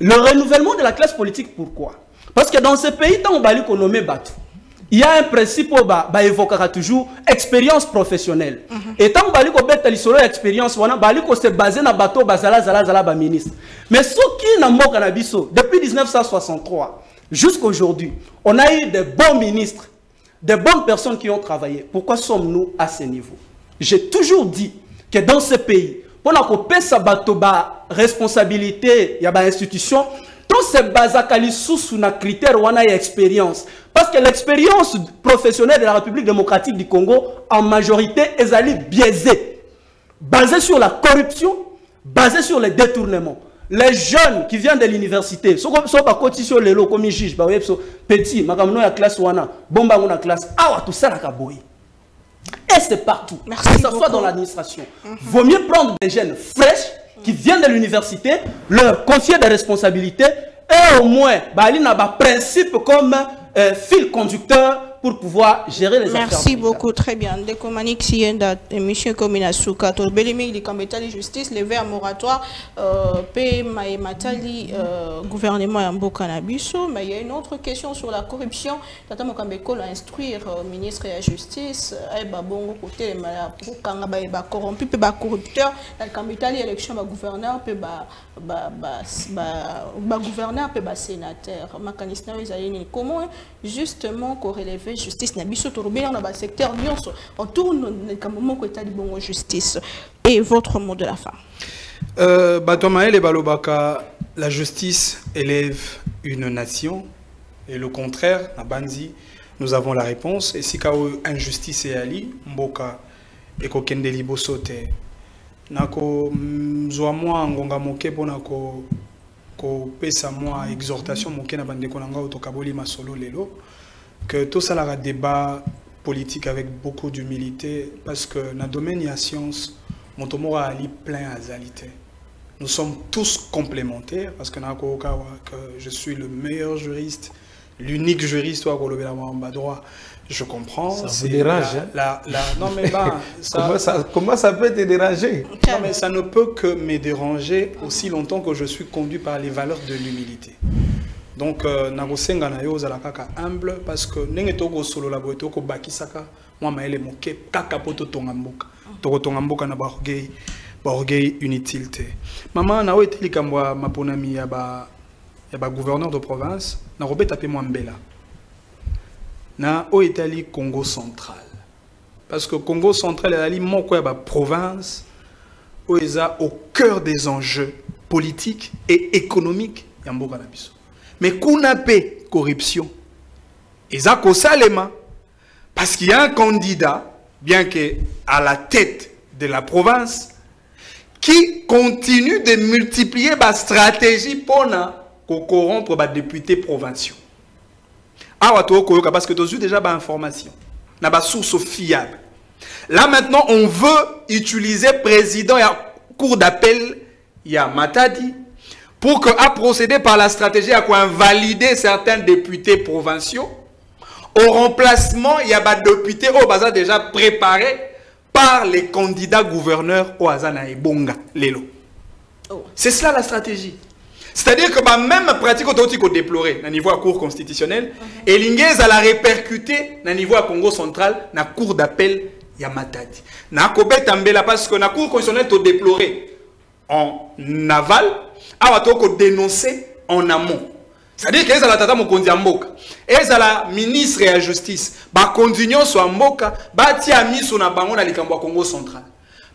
Le renouvellement de la classe politique, pourquoi? Parce que dans ce pays, tant on va lui nommer Batou, il y a un principe qui évoquera toujours expérience professionnelle. Et tant on va lui dire expérience, on va lui se baser sur bateau, zala ministre. Mais ce qui n'a pas canabiso, depuis 1963 jusqu'à aujourd'hui, on a eu de bons ministres, de bonnes personnes qui ont travaillé. Pourquoi sommes-nous à ce niveau? J'ai toujours dit que dans ce pays, pour qu'on sa bateau responsabilité, il y a une institution, tous ces bazakali sous un critère où on a expérience. Parce que l'expérience professionnelle de la République démocratique du Congo, en majorité, est biaisée. Basée sur la corruption, basée sur les détournements. Les jeunes qui viennent de l'université, sont pas cotisés les lots comme juge, petit, makamno ya classe wana, bomba na classe, awa tout ça la kaboy. Et c'est partout, merci que ce soit dans l'administration. Vaut mieux prendre des jeunes fraîches qui viennent de l'université, leur confier des responsabilités et au moins, il y a un principe comme fil conducteur pour pouvoir gérer les affaires. Merci beaucoup, très bien. Ndeko Manik Sienda, monsieur Komina Souka, Tolbelimi, il est justice, levé à moratoire, P. Matali, gouvernement et Ambo Canabiso. Mais il y a une autre question sur la corruption. Tata Mokambeko l'a instruire ministre de la justice, bon côté, corrompu, corrupteur, la capitale élection, gouverneur, gouverneur, sénateur. Comment justement corrélever justice na biso torobela na ba secteur nyonso on tourne na moment ko état di bongo justice et votre mot de la fin. Batomael et Balobaka, la justice élève une nation et le contraire na banzi nous avons la réponse et si kao injustice et ali mboka et ko kende liboso te nako mzwa moi ngonga moke pona ko pesa moi exhortation moke na bande ko nanga otokaboli masolo lelo que tout ça a débat politique avec beaucoup d'humilité parce que dans le domaine de la science, mon tomo a plein à zalité. Nous sommes tous complémentaires parce que je suis le meilleur juriste, l'unique juriste au droit. Je comprends. Ça vous dérange, non mais bah, comment ça peut te déranger? Non mais ça ne peut que me déranger aussi longtemps que je suis conduit par les valeurs de l'humilité. Donc, nagosenga na yo zala kaka humble parce que nenge toko solo la boeto ko bakisaka moi maele moke kaka poto tongamboka toko tongamboka na ba orgueil inutile te. Maman na o eteli kambwa maponami ya ba gouverneur de province na robeta pe mwambela na o eteli Congo central parce que Congo central est ali moko ya ba province o eza au cœur des enjeux politiques et économiques ya mboka na biso. Mais kuna pe corruption. Et ça salema parce qu'il y a un candidat, bien que à la tête de la province, qui continue de multiplier la stratégie pour corrompre les députés provinciaux. Parce que tu as déjà des informations, des sources fiables. Là maintenant, on veut utiliser le président et la cour d'appel, il y a Matadi, pour qu'à procéder par la stratégie à quoi invalider certains députés provinciaux. Au remplacement, il y a des députés au bazar déjà préparés par les candidats gouverneurs au Azana et Bonga, Lelo. C'est cela la stratégie. C'est-à-dire que même pratique autotique au déploré au niveau de la Cour constitutionnelle, et l'ingénieur a la répercuté au niveau de la Congo central, dans la Cour d'appel Yamatadi. Na Kobet Ambela parce que la Cour constitutionnelle a déploré en aval, a dénoncé en amont. C'est-à-dire qu'elle a la tata mokondi amboka, elle a la ministre et la justice, ba continuons sur amboka, ba tia mis sur na bango na likambo Congo central.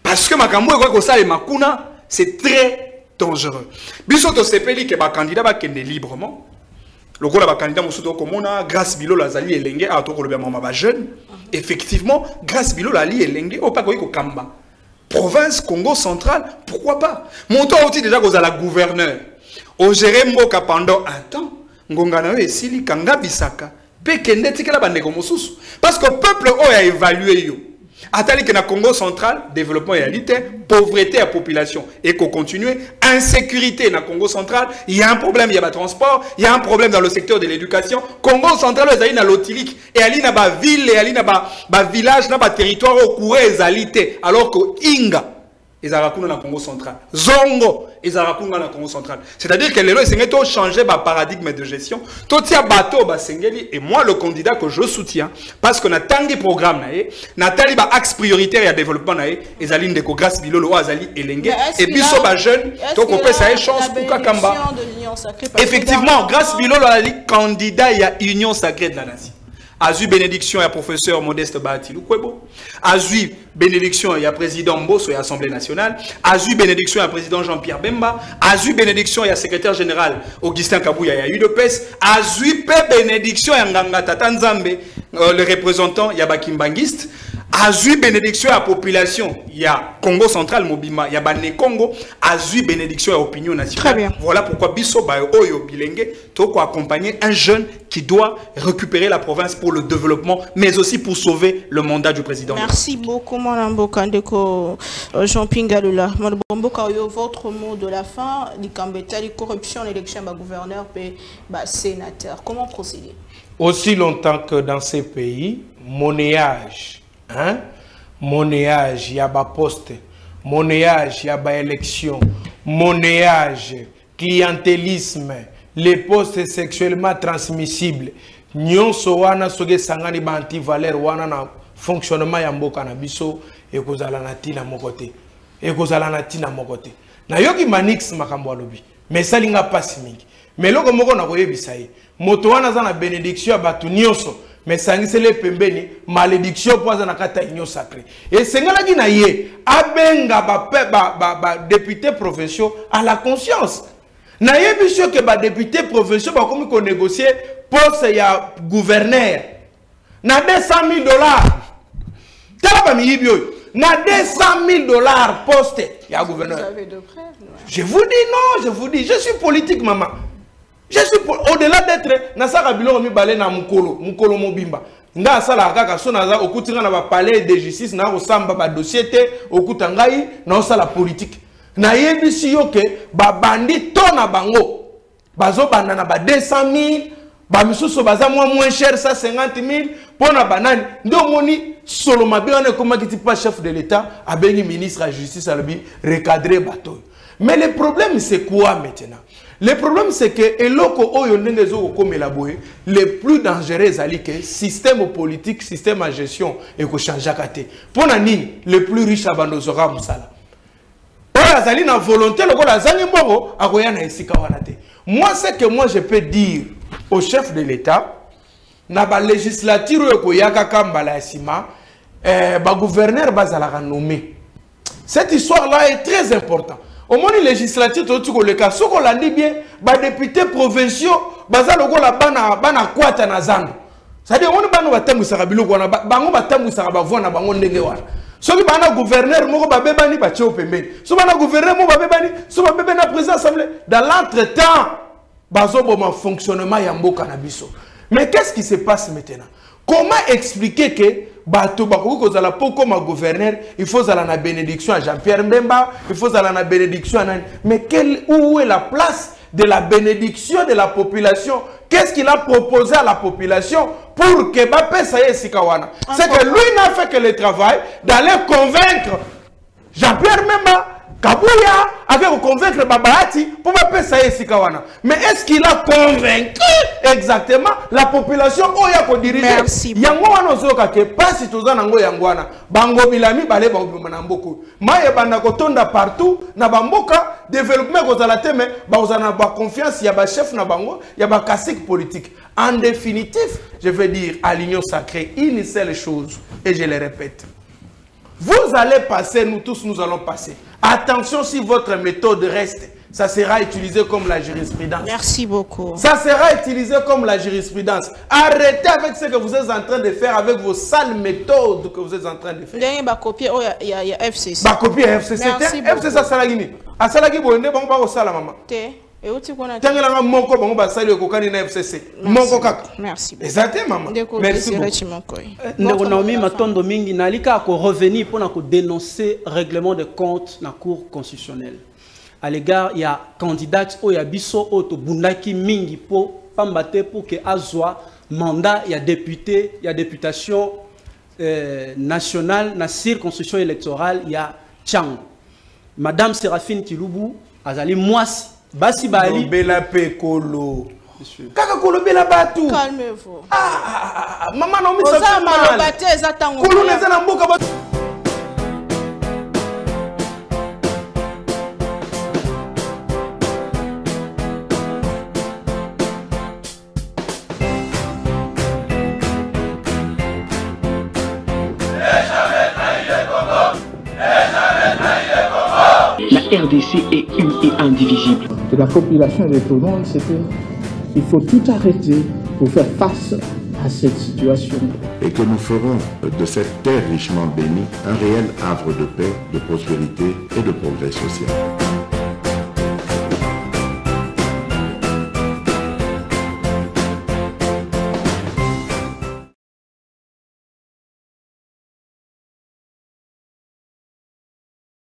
Parce que makambo e ko ça et makuna, c'est très dangereux. Biso to sepeli que ba candidat ba kende librement. Le gros la candidat musuto komona grâce bilo la zali elenge a to ko le mama ba jeune. Effectivement, grâce bilo la li elenge o pa ko kamba. Province Congo central, pourquoi pas? Monto aussi déjà que la gouverneur. Au géré Mboka pendant un temps, Ngongana et Sili Kanga Bisaka, Pekende Tikela Bandeko Mosusu. Parce que le peuple a évalué yo. Atali que na Congo central, développement et réalité, pauvreté à population et qu'on continue, insécurité na Congo central, il y a un problème, il y a pas transport, il y a un problème dans le secteur de l'éducation. Congo central, ils na lotilique et ali na ba ville et ali na ba village na ba territoire au courant égalité alors que Inga ils ont na Congo central. Zongo, ils ont na Congo central. C'est-à-dire que les lois ont changé le paradigme de gestion. Tout y a bateau basengeli et moi le candidat que je soutiens parce que na tangi programme na tali ba axe prioritaire et développement ils allaient de grâce bilolo azali elenge et biso ba jeune to ko pesa chance pour kakamba. Effectivement, grâce bilolo ali candidat il y a union sacrée de la nation. Azu bénédiction, il y a professeur Modeste Bahatilou Kwebo. Azu bénédiction, il y a président Mbosso et Assemblée nationale. Azu bénédiction, il y a président Jean-Pierre Bemba. Azu bénédiction, il y a secrétaire général Augustin Kabouya, il y a UDPS. Azu bénédiction, il y a Nganga Tatanzambe, le représentant, il y a Bakimbangiste. Azu bénédiction à la population, il y a Congo central, Mobima, il y a Bané Congo. Azu bénédiction à l'opinion nationale. Très bien. Voilà pourquoi Bisso Oyo Bilenge, Toko accompagner un jeune qui doit récupérer la province pour le développement, mais aussi pour sauver le mandat du président. Merci beaucoup, Mme Bokandeko Jean-Pingalula. Mme Bokayo, votre mot de la fin, la corruption, l'élection du gouverneur et sénateur. Comment procéder? Aussi longtemps que dans ces pays, monnayage, monnayage, il y a des postes, monnayage, il y a des élections, monnayage, clientélisme, les postes sexuellement transmissibles, nyonso wana soge sangani ba anti-valeur wana na fonctionnement ya mboka na biso et kozala na tina mokote. Et kozala na tina mokote. Na yoki manix makambo alobi. Mais salinga pasi mingi. Mais loko moko na koyebisa ye. Moto wana za na bénédiction ya batu nyonso. Mais sangisele pembeni malédiction poza na kata union sacrée. Et sengala ki na ye abenga ba député provinciaux à la conscience. Na yebi sio que ba député provinciaux ba komi ko négocier poste ya gouverneur na $200,000. Tala ba mi yibi yo. Na $200,000 poste ya gouverneur. Vous avez de preuves? Je vous dis non, je vous dis, je suis politique maman. Je suis au-delà d'être na saka biloko mi balé na mukolo mobimba. Nga sala kaka so naza okutinga na ba palais de justice na osamba ba dossier te okutangai na osala politique. Na yebisi yo ke ba bandi tona bango. Bazo banda na ba 200,000, ba misuso baza moins cher 150,000 pona banani. Ndo moni solo mabirane comme qui pas chef de l'état a béni ministre de la justice à lui recadrer bateau. Mais le problème c'est quoi maintenant? Le problème c'est que le plus dangereux c'est que système politique, système de gestion et que changer kate. Pour nani le plus riche abandozora musala. Azali na volonté le la zangi mbongo akoya na esika wana te. Moi c'est que moi je peux dire au chef de l'état na ba législature ko yaka kambala esima ba gouverneur bazala nommé. Cette histoire là est très importante. Au moins les législatives tout le cas ce qu'on l'a dit bien ba députés provinciaux bazala ko la bana kwata na zango. C'est-à-dire on bana batambu sakabilo ko na bango batambu sakaba na bango ndenge wana. So ki bana gouverneur moko ba bebani ba tio pembeni. So bana gouverneur moko ba bebani, so ba bebena président assemblée. Dans l'entretemps bazo boma fonctionnement ya mboka na biso. Mais qu'est-ce qui se passe maintenant? Comment expliquer que bato bako ko zala poko ma gouverneur, il faut zala na bénédiction à Jean-Pierre Mbemba, il faut zala na bénédiction à Nani. Mais où est la place de la bénédiction de la population? Qu'est-ce qu'il a proposé à la population pour que Bape Saye Sikawana? C'est que lui n'a fait que le travail d'aller convaincre Jean-Pierre Mbemba, Kabouya avait convaincre Babahati pour pas payer Sikawana. Mais est-ce qu'il a convaincu exactement la population Oya ko diriger? Merci. Yango wana ozoka ke pasi tozana ngo yangwana. Bango bilami bale ba ubima mboko. Maye banda ko tonda partout na bamboka développement ko zala teme ba ozana ba confiance ya ba chef na bango, ya ba cacique politique. En définitif, je veux dire à l'union sacrée une seule chose et je le répète. Vous allez passer, nous tous nous allons passer. Attention, si votre méthode reste, ça sera utilisé comme la jurisprudence. Merci beaucoup. Ça sera utilisé comme la jurisprudence. Arrêtez avec ce que vous êtes en train de faire, avec vos sales méthodes que vous êtes en train de faire. Dernier copier, il y a FCC. Copier FCC. Merci beaucoup. FCC, ça sera gagné. À Salagui, bon, on est bon, on va au maman. Et où tu connais? Merci. Exactement, maman. Merci beaucoup. Naomi Matondo Mingi nalika ko revenir pour dénoncer règlement de compte na cour constitutionnelle. À l'égard, il y a candidat ou il y a biso auto bundaki mingi pour pambate pour que azwa mandat, il y a député, il y a députation nationale, na circonscription électorale, il y a Tchang. Madame Séraphine Tilubu, azali mwasi. Basi bali bela pekolo kaka kolo bela batu calmez-vous maman non mi ça mal kolo neza na mboka batu. La RDC est une et indivisible. De la population et de tout le monde, c'était il faut tout arrêter pour faire face à cette situation. Et que nous ferons de cette terre richement bénie un réel havre de paix, de prospérité et de progrès social.